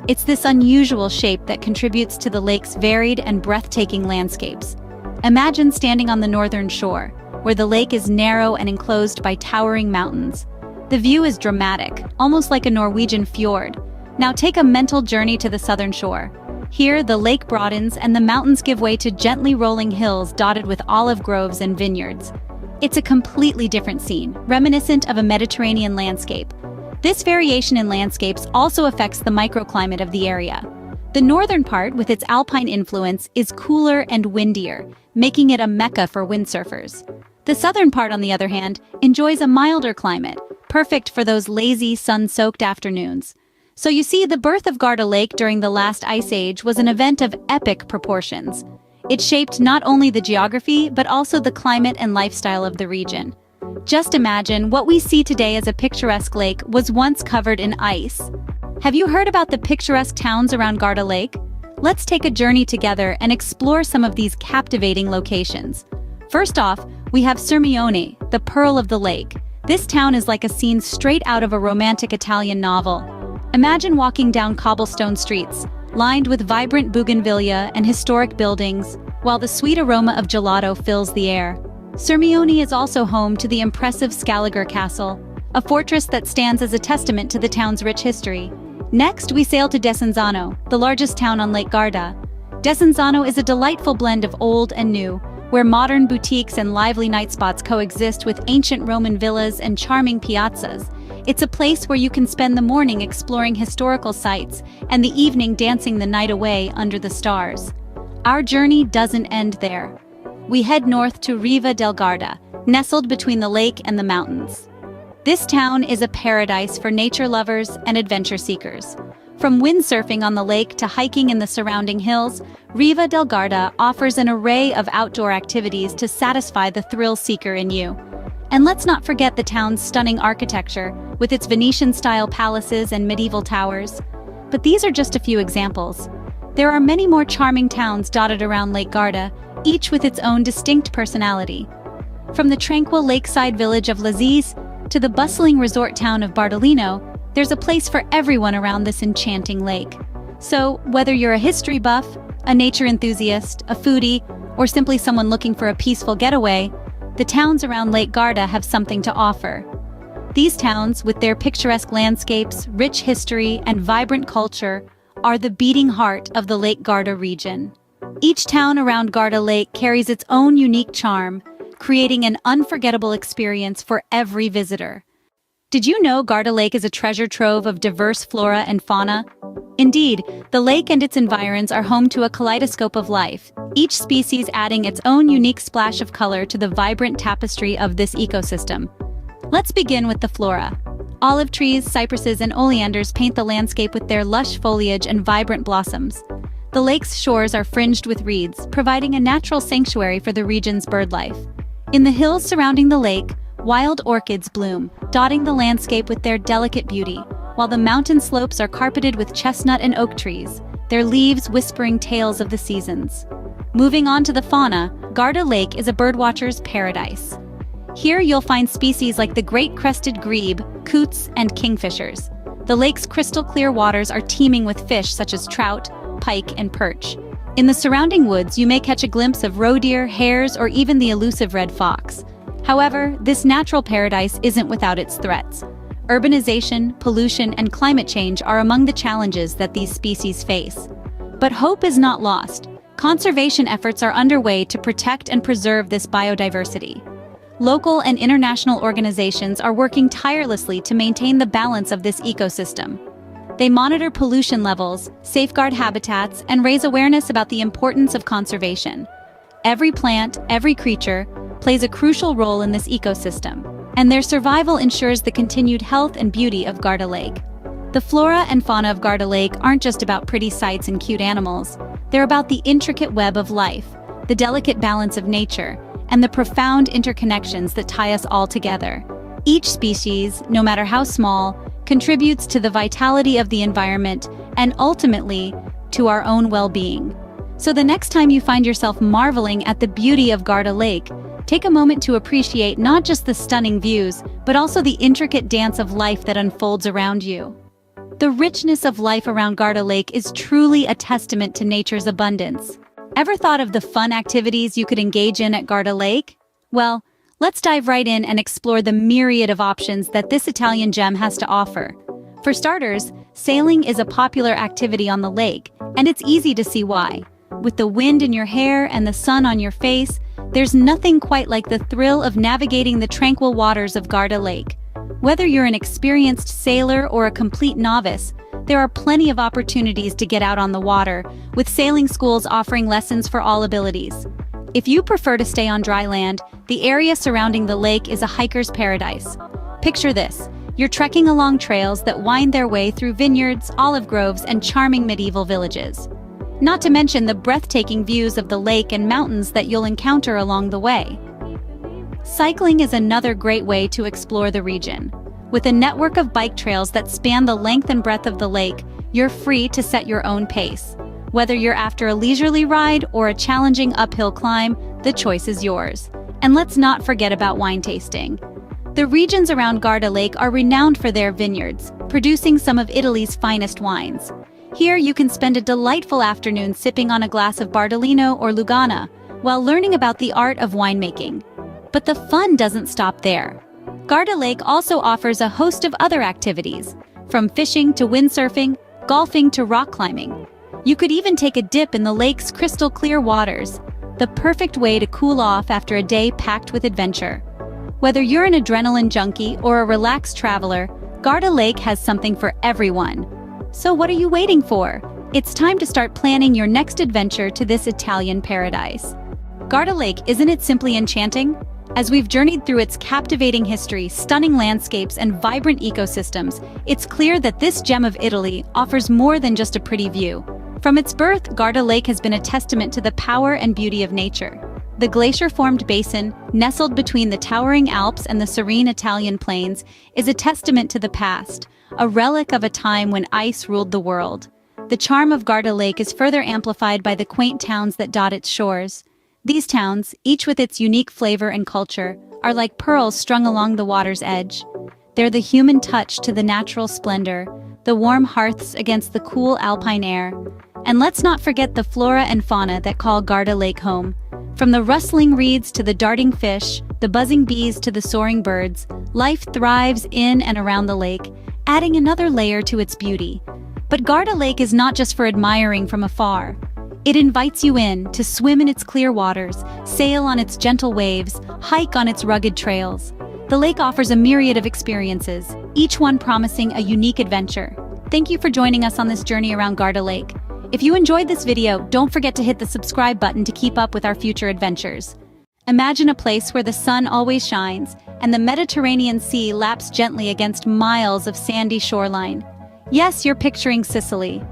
It's this unusual shape that contributes to the lake's varied and breathtaking landscapes. Imagine standing on the northern shore, where the lake is narrow and enclosed by towering mountains. The view is dramatic, almost like a Norwegian fjord. Now take a mental journey to the southern shore. Here, the lake broadens and the mountains give way to gently rolling hills dotted with olive groves and vineyards. It's a completely different scene, reminiscent of a Mediterranean landscape. This variation in landscapes also affects the microclimate of the area. The northern part, with its alpine influence, is cooler and windier, making it a mecca for windsurfers. The southern part, on the other hand, enjoys a milder climate, perfect for those lazy, sun-soaked afternoons. So you see, the birth of Garda Lake during the last ice age was an event of epic proportions. It shaped not only the geography, but also the climate and lifestyle of the region. Just imagine, what we see today as a picturesque lake was once covered in ice. Have you heard about the picturesque towns around Garda Lake? Let's take a journey together and explore some of these captivating locations. First off, we have Sirmione, the Pearl of the Lake. This town is like a scene straight out of a romantic Italian novel. Imagine walking down cobblestone streets, lined with vibrant bougainvillea and historic buildings, while the sweet aroma of gelato fills the air. Sirmione is also home to the impressive Scaliger Castle, a fortress that stands as a testament to the town's rich history. Next, we sail to Desenzano, the largest town on Lake Garda. Desenzano is a delightful blend of old and new, where modern boutiques and lively night spots coexist with ancient Roman villas and charming piazzas. It's a place where you can spend the morning exploring historical sites and the evening dancing the night away under the stars. Our journey doesn't end there. We head north to Riva del Garda, nestled between the lake and the mountains. This town is a paradise for nature lovers and adventure seekers. From windsurfing on the lake to hiking in the surrounding hills, Riva del Garda offers an array of outdoor activities to satisfy the thrill seeker in you. And let's not forget the town's stunning architecture, with its Venetian-style palaces and medieval towers. But these are just a few examples. There are many more charming towns dotted around Lake Garda, each with its own distinct personality. From the tranquil lakeside village of Lazise to the bustling resort town of Bardolino, there's a place for everyone around this enchanting lake. So, whether you're a history buff, a nature enthusiast, a foodie, or simply someone looking for a peaceful getaway, the towns around Lake Garda have something to offer. These towns, with their picturesque landscapes, rich history, and vibrant culture, are the beating heart of the Lake Garda region. Each town around Garda Lake carries its own unique charm, creating an unforgettable experience for every visitor. Did you know Garda Lake is a treasure trove of diverse flora and fauna? Indeed, the lake and its environs are home to a kaleidoscope of life, each species adding its own unique splash of color to the vibrant tapestry of this ecosystem. Let's begin with the flora. Olive trees, cypresses, and oleanders paint the landscape with their lush foliage and vibrant blossoms. The lake's shores are fringed with reeds, providing a natural sanctuary for the region's birdlife. In the hills surrounding the lake, wild orchids bloom, dotting the landscape with their delicate beauty, while the mountain slopes are carpeted with chestnut and oak trees, their leaves whispering tales of the seasons. Moving on to the fauna, Garda Lake is a birdwatcher's paradise. Here you'll find species like the great crested grebe, coots, and kingfishers. The lake's crystal-clear waters are teeming with fish such as trout, pike, and perch. In the surrounding woods, you may catch a glimpse of roe deer, hares, or even the elusive red fox. However, this natural paradise isn't without its threats. Urbanization, pollution, and climate change are among the challenges that these species face. But hope is not lost. Conservation efforts are underway to protect and preserve this biodiversity. Local and international organizations are working tirelessly to maintain the balance of this ecosystem. They monitor pollution levels, safeguard habitats, and raise awareness about the importance of conservation. Every plant, every creature, plays a crucial role in this ecosystem, and their survival ensures the continued health and beauty of Garda Lake. The flora and fauna of Garda Lake aren't just about pretty sights and cute animals. They're about the intricate web of life, the delicate balance of nature, and the profound interconnections that tie us all together. Each species, no matter how small, contributes to the vitality of the environment and ultimately to our own well-being. So the next time you find yourself marveling at the beauty of Garda Lake, take a moment to appreciate not just the stunning views, but also the intricate dance of life that unfolds around you. The richness of life around Garda Lake is truly a testament to nature's abundance. Ever thought of the fun activities you could engage in at Garda Lake? Well, let's dive right in and explore the myriad of options that this Italian gem has to offer. For starters, sailing is a popular activity on the lake, and it's easy to see why. With the wind in your hair and the sun on your face, there's nothing quite like the thrill of navigating the tranquil waters of Garda Lake. Whether you're an experienced sailor or a complete novice, there are plenty of opportunities to get out on the water, with sailing schools offering lessons for all abilities. If you prefer to stay on dry land, the area surrounding the lake is a hiker's paradise. Picture this: you're trekking along trails that wind their way through vineyards, olive groves, and charming medieval villages. Not to mention the breathtaking views of the lake and mountains that you'll encounter along the way. Cycling is another great way to explore the region. With a network of bike trails that span the length and breadth of the lake, you're free to set your own pace. Whether you're after a leisurely ride or a challenging uphill climb, the choice is yours. And let's not forget about wine tasting. The regions around Garda Lake are renowned for their vineyards, producing some of Italy's finest wines. Here you can spend a delightful afternoon sipping on a glass of Bardolino or Lugana, while learning about the art of winemaking. But the fun doesn't stop there. Garda Lake also offers a host of other activities, from fishing to windsurfing, golfing to rock climbing. You could even take a dip in the lake's crystal-clear waters, the perfect way to cool off after a day packed with adventure. Whether you're an adrenaline junkie or a relaxed traveler, Garda Lake has something for everyone. So what are you waiting for? It's time to start planning your next adventure to this Italian paradise. Garda Lake, isn't it simply enchanting? As we've journeyed through its captivating history, stunning landscapes, and vibrant ecosystems, it's clear that this gem of Italy offers more than just a pretty view. From its birth, Garda Lake has been a testament to the power and beauty of nature. The glacier-formed basin, nestled between the towering Alps and the serene Italian plains, is a testament to the past, a relic of a time when ice ruled the world. The charm of Garda Lake is further amplified by the quaint towns that dot its shores. These towns, each with its unique flavor and culture, are like pearls strung along the water's edge. They're the human touch to the natural splendor, the warm hearths against the cool alpine air. And let's not forget the flora and fauna that call Garda Lake home. From the rustling reeds to the darting fish, the buzzing bees to the soaring birds, life thrives in and around the lake, adding another layer to its beauty. But Garda Lake is not just for admiring from afar. It invites you in to swim in its clear waters, sail on its gentle waves, hike on its rugged trails. The lake offers a myriad of experiences, each one promising a unique adventure. Thank you for joining us on this journey around Garda Lake. If you enjoyed this video, don't forget to hit the subscribe button to keep up with our future adventures. Imagine a place where the sun always shines and the Mediterranean Sea laps gently against miles of sandy shoreline. Yes, you're picturing Sicily.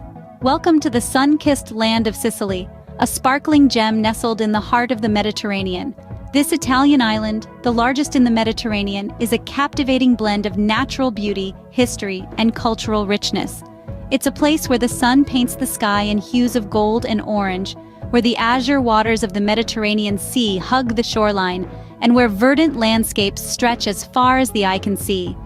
Welcome to the sun-kissed land of Sicily, a sparkling gem nestled in the heart of the Mediterranean. This Italian island, the largest in the Mediterranean, is a captivating blend of natural beauty, history, and cultural richness. It's a place where the sun paints the sky in hues of gold and orange, where the azure waters of the Mediterranean Sea hug the shoreline, and where verdant landscapes stretch as far as the eye can see.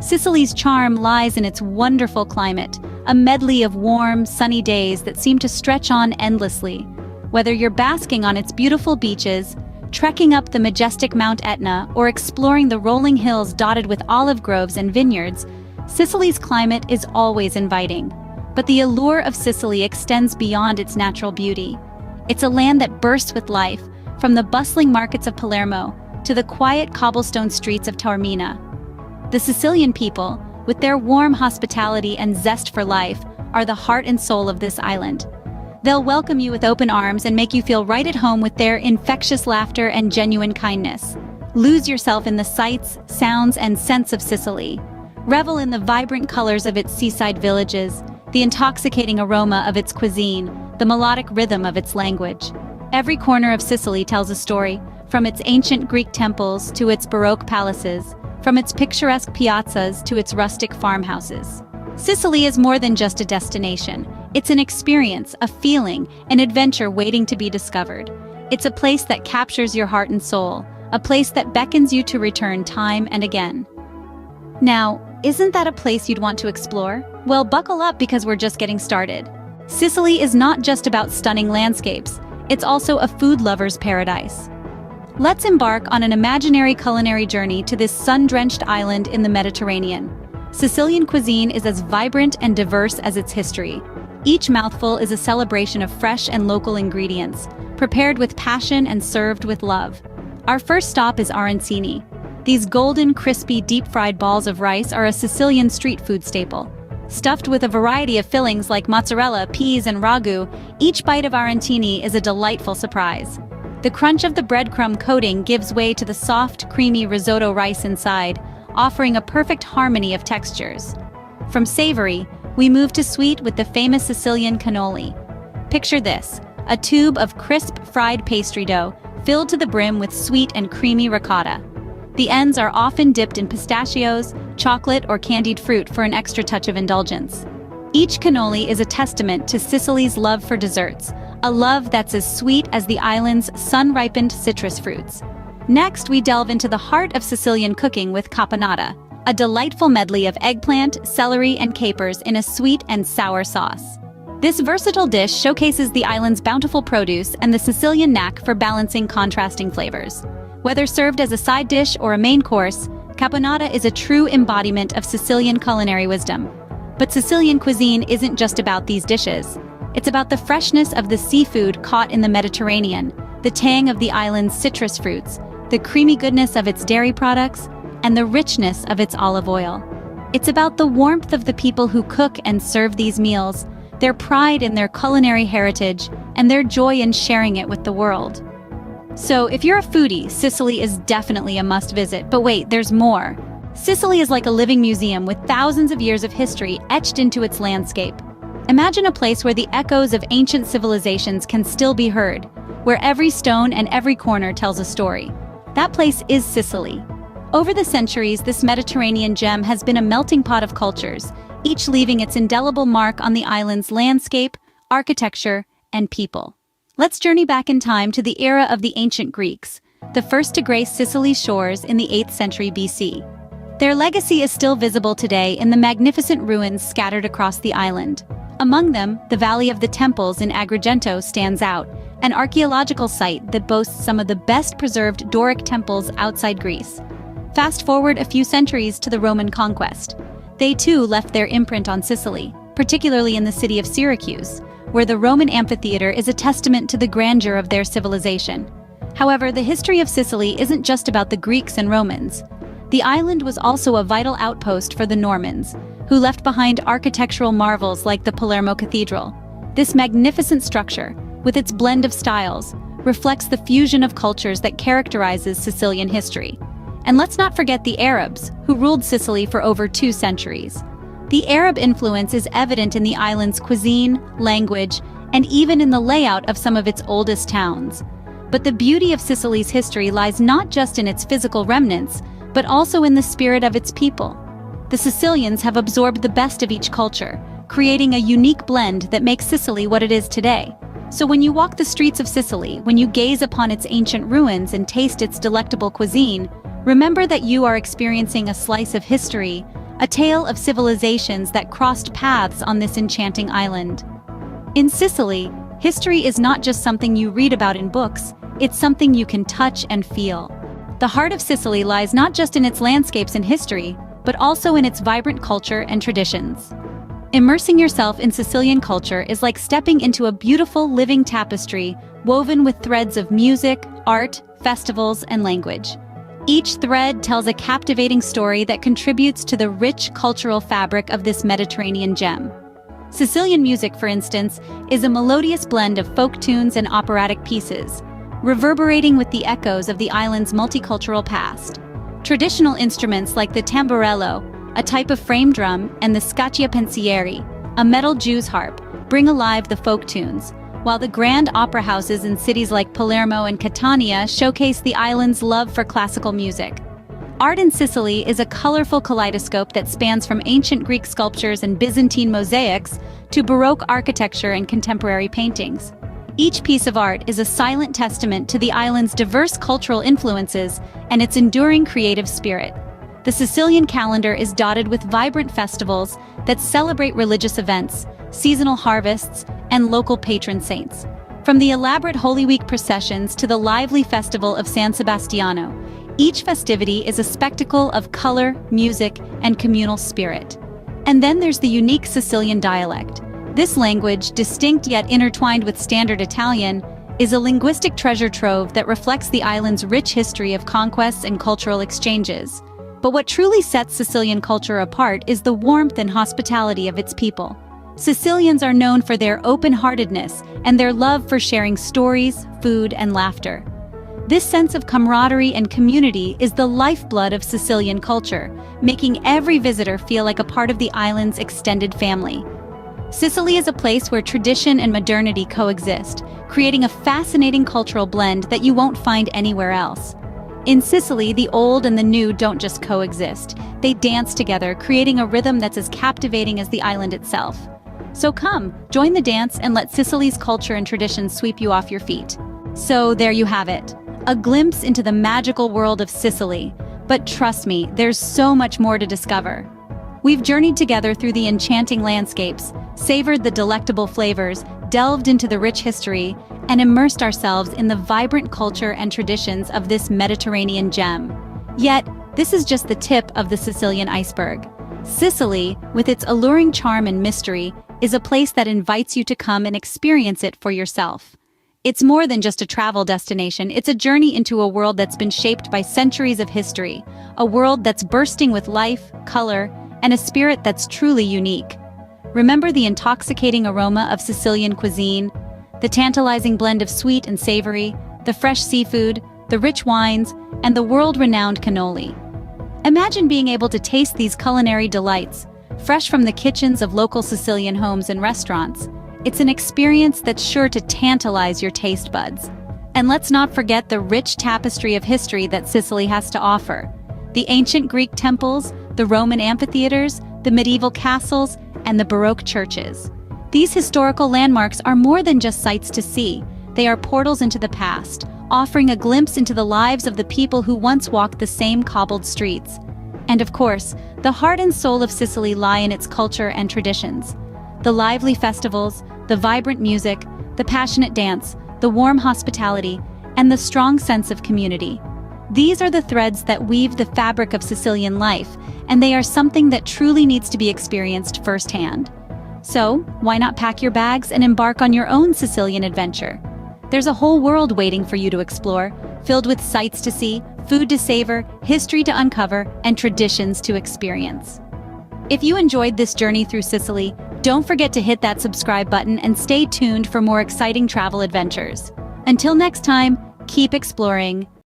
Sicily's charm lies in its wonderful climate, a medley of warm, sunny days that seem to stretch on endlessly. Whether you're basking on its beautiful beaches, trekking up the majestic Mount Etna, or exploring the rolling hills dotted with olive groves and vineyards, Sicily's climate is always inviting. But the allure of Sicily extends beyond its natural beauty. It's a land that bursts with life, from the bustling markets of Palermo to the quiet cobblestone streets of Taormina. The Sicilian people, with their warm hospitality and zest for life, are the heart and soul of this island. They'll welcome you with open arms and make you feel right at home with their infectious laughter and genuine kindness. Lose yourself in the sights, sounds, and scents of Sicily. Revel in the vibrant colors of its seaside villages, the intoxicating aroma of its cuisine, the melodic rhythm of its language. Every corner of Sicily tells a story, from its ancient Greek temples to its Baroque palaces, from its picturesque piazzas to its rustic farmhouses. Sicily is more than just a destination. It's an experience, a feeling, an adventure waiting to be discovered. It's a place that captures your heart and soul, a place that beckons you to return time and again. Now, isn't that a place you'd want to explore? Well, buckle up because we're just getting started. Sicily is not just about stunning landscapes, it's also a food lover's paradise. Let's embark on an imaginary culinary journey to this sun-drenched island in the Mediterranean. Sicilian cuisine is as vibrant and diverse as its history. Each mouthful is a celebration of fresh and local ingredients, prepared with passion and served with love. Our first stop is arancini. These golden, crispy, deep-fried balls of rice are a Sicilian street food staple. Stuffed with a variety of fillings like mozzarella, peas, and ragu, each bite of arancini is a delightful surprise. The crunch of the breadcrumb coating gives way to the soft, creamy risotto rice inside, offering a perfect harmony of textures. From savory, we move to sweet with the famous Sicilian cannoli. Picture this, a tube of crisp fried pastry dough filled to the brim with sweet and creamy ricotta. The ends are often dipped in pistachios, chocolate, or candied fruit for an extra touch of indulgence. Each cannoli is a testament to Sicily's love for desserts, a love that's as sweet as the island's sun-ripened citrus fruits. Next, we delve into the heart of Sicilian cooking with caponata, a delightful medley of eggplant, celery, and capers in a sweet and sour sauce. This versatile dish showcases the island's bountiful produce and the Sicilian knack for balancing contrasting flavors. Whether served as a side dish or a main course, caponata is a true embodiment of Sicilian culinary wisdom. But Sicilian cuisine isn't just about these dishes. It's about the freshness of the seafood caught in the Mediterranean, the tang of the island's citrus fruits, the creamy goodness of its dairy products, and the richness of its olive oil. It's about the warmth of the people who cook and serve these meals, their pride in their culinary heritage, and their joy in sharing it with the world. So, if you're a foodie, Sicily is definitely a must-visit. But wait, there's more. Sicily is like a living museum with thousands of years of history etched into its landscape. Imagine a place where the echoes of ancient civilizations can still be heard, where every stone and every corner tells a story. That place is Sicily. Over the centuries, this Mediterranean gem has been a melting pot of cultures, each leaving its indelible mark on the island's landscape, architecture, and people. Let's journey back in time to the era of the ancient Greeks, the first to grace Sicily's shores in the 8th century BC. Their legacy is still visible today in the magnificent ruins scattered across the island. Among them, the Valley of the Temples in Agrigento stands out, an archaeological site that boasts some of the best-preserved Doric temples outside Greece. Fast forward a few centuries to the Roman conquest. They too left their imprint on Sicily, particularly in the city of Syracuse, where the Roman amphitheater is a testament to the grandeur of their civilization. However, the history of Sicily isn't just about the Greeks and Romans. The island was also a vital outpost for the Normans, who left behind architectural marvels like the Palermo Cathedral. This magnificent structure, with its blend of styles, reflects the fusion of cultures that characterizes Sicilian history. And let's not forget the Arabs, who ruled Sicily for over 2 centuries. The Arab influence is evident in the island's cuisine, language, and even in the layout of some of its oldest towns. But the beauty of Sicily's history lies not just in its physical remnants, but also in the spirit of its people. The Sicilians have absorbed the best of each culture, creating a unique blend that makes Sicily what it is today. So when you walk the streets of Sicily, when you gaze upon its ancient ruins and taste its delectable cuisine, remember that you are experiencing a slice of history, a tale of civilizations that crossed paths on this enchanting island. In Sicily, history is not just something you read about in books, it's something you can touch and feel. The heart of Sicily lies not just in its landscapes and history, but also in its vibrant culture and traditions. Immersing yourself in Sicilian culture is like stepping into a beautiful living tapestry woven with threads of music, art, festivals, and language. Each thread tells a captivating story that contributes to the rich cultural fabric of this Mediterranean gem. Sicilian music, for instance, is a melodious blend of folk tunes and operatic pieces, reverberating with the echoes of the island's multicultural past. Traditional instruments like the tamburello, a type of frame drum, and the scacciapensieri, a metal Jew's harp, bring alive the folk tunes, while the grand opera houses in cities like Palermo and Catania showcase the island's love for classical music. Art in Sicily is a colorful kaleidoscope that spans from ancient Greek sculptures and Byzantine mosaics to Baroque architecture and contemporary paintings. Each piece of art is a silent testament to the island's diverse cultural influences and its enduring creative spirit. The Sicilian calendar is dotted with vibrant festivals that celebrate religious events, seasonal harvests, and local patron saints. From the elaborate Holy Week processions to the lively festival of San Sebastiano, each festivity is a spectacle of color, music, and communal spirit. And then there's the unique Sicilian dialect. This language, distinct yet intertwined with standard Italian, is a linguistic treasure trove that reflects the island's rich history of conquests and cultural exchanges. But what truly sets Sicilian culture apart is the warmth and hospitality of its people. Sicilians are known for their open-heartedness and their love for sharing stories, food, and laughter. This sense of camaraderie and community is the lifeblood of Sicilian culture, making every visitor feel like a part of the island's extended family. Sicily is a place where tradition and modernity coexist, creating a fascinating cultural blend that you won't find anywhere else. In Sicily, the old and the new don't just coexist. They dance together, creating a rhythm that's as captivating as the island itself. So come, join the dance and let Sicily's culture and traditions sweep you off your feet. So there you have it, a glimpse into the magical world of Sicily. But trust me, there's so much more to discover. We've journeyed together through the enchanting landscapes, savored the delectable flavors, delved into the rich history, and immersed ourselves in the vibrant culture and traditions of this Mediterranean gem. Yet, this is just the tip of the Sicilian iceberg. Sicily, with its alluring charm and mystery, is a place that invites you to come and experience it for yourself. It's more than just a travel destination, it's a journey into a world that's been shaped by centuries of history, a world that's bursting with life, color, and a spirit that's truly unique. Remember the intoxicating aroma of Sicilian cuisine, the tantalizing blend of sweet and savory, the fresh seafood, the rich wines, and the world-renowned cannoli. Imagine being able to taste these culinary delights, fresh from the kitchens of local Sicilian homes and restaurants. It's an experience that's sure to tantalize your taste buds. And let's not forget the rich tapestry of history that Sicily has to offer. The ancient Greek temples, the Roman amphitheaters, the medieval castles, and the Baroque churches. These historical landmarks are more than just sights to see. They are portals into the past, offering a glimpse into the lives of the people who once walked the same cobbled streets. And of course, the heart and soul of Sicily lie in its culture and traditions. The lively festivals, the vibrant music, the passionate dance, the warm hospitality, and the strong sense of community. These are the threads that weave the fabric of Sicilian life, and they are something that truly needs to be experienced firsthand. So, why not pack your bags and embark on your own Sicilian adventure? There's a whole world waiting for you to explore, filled with sights to see, food to savor, history to uncover, and traditions to experience. If you enjoyed this journey through Sicily, don't forget to hit that subscribe button and stay tuned for more exciting travel adventures. Until next time, keep exploring.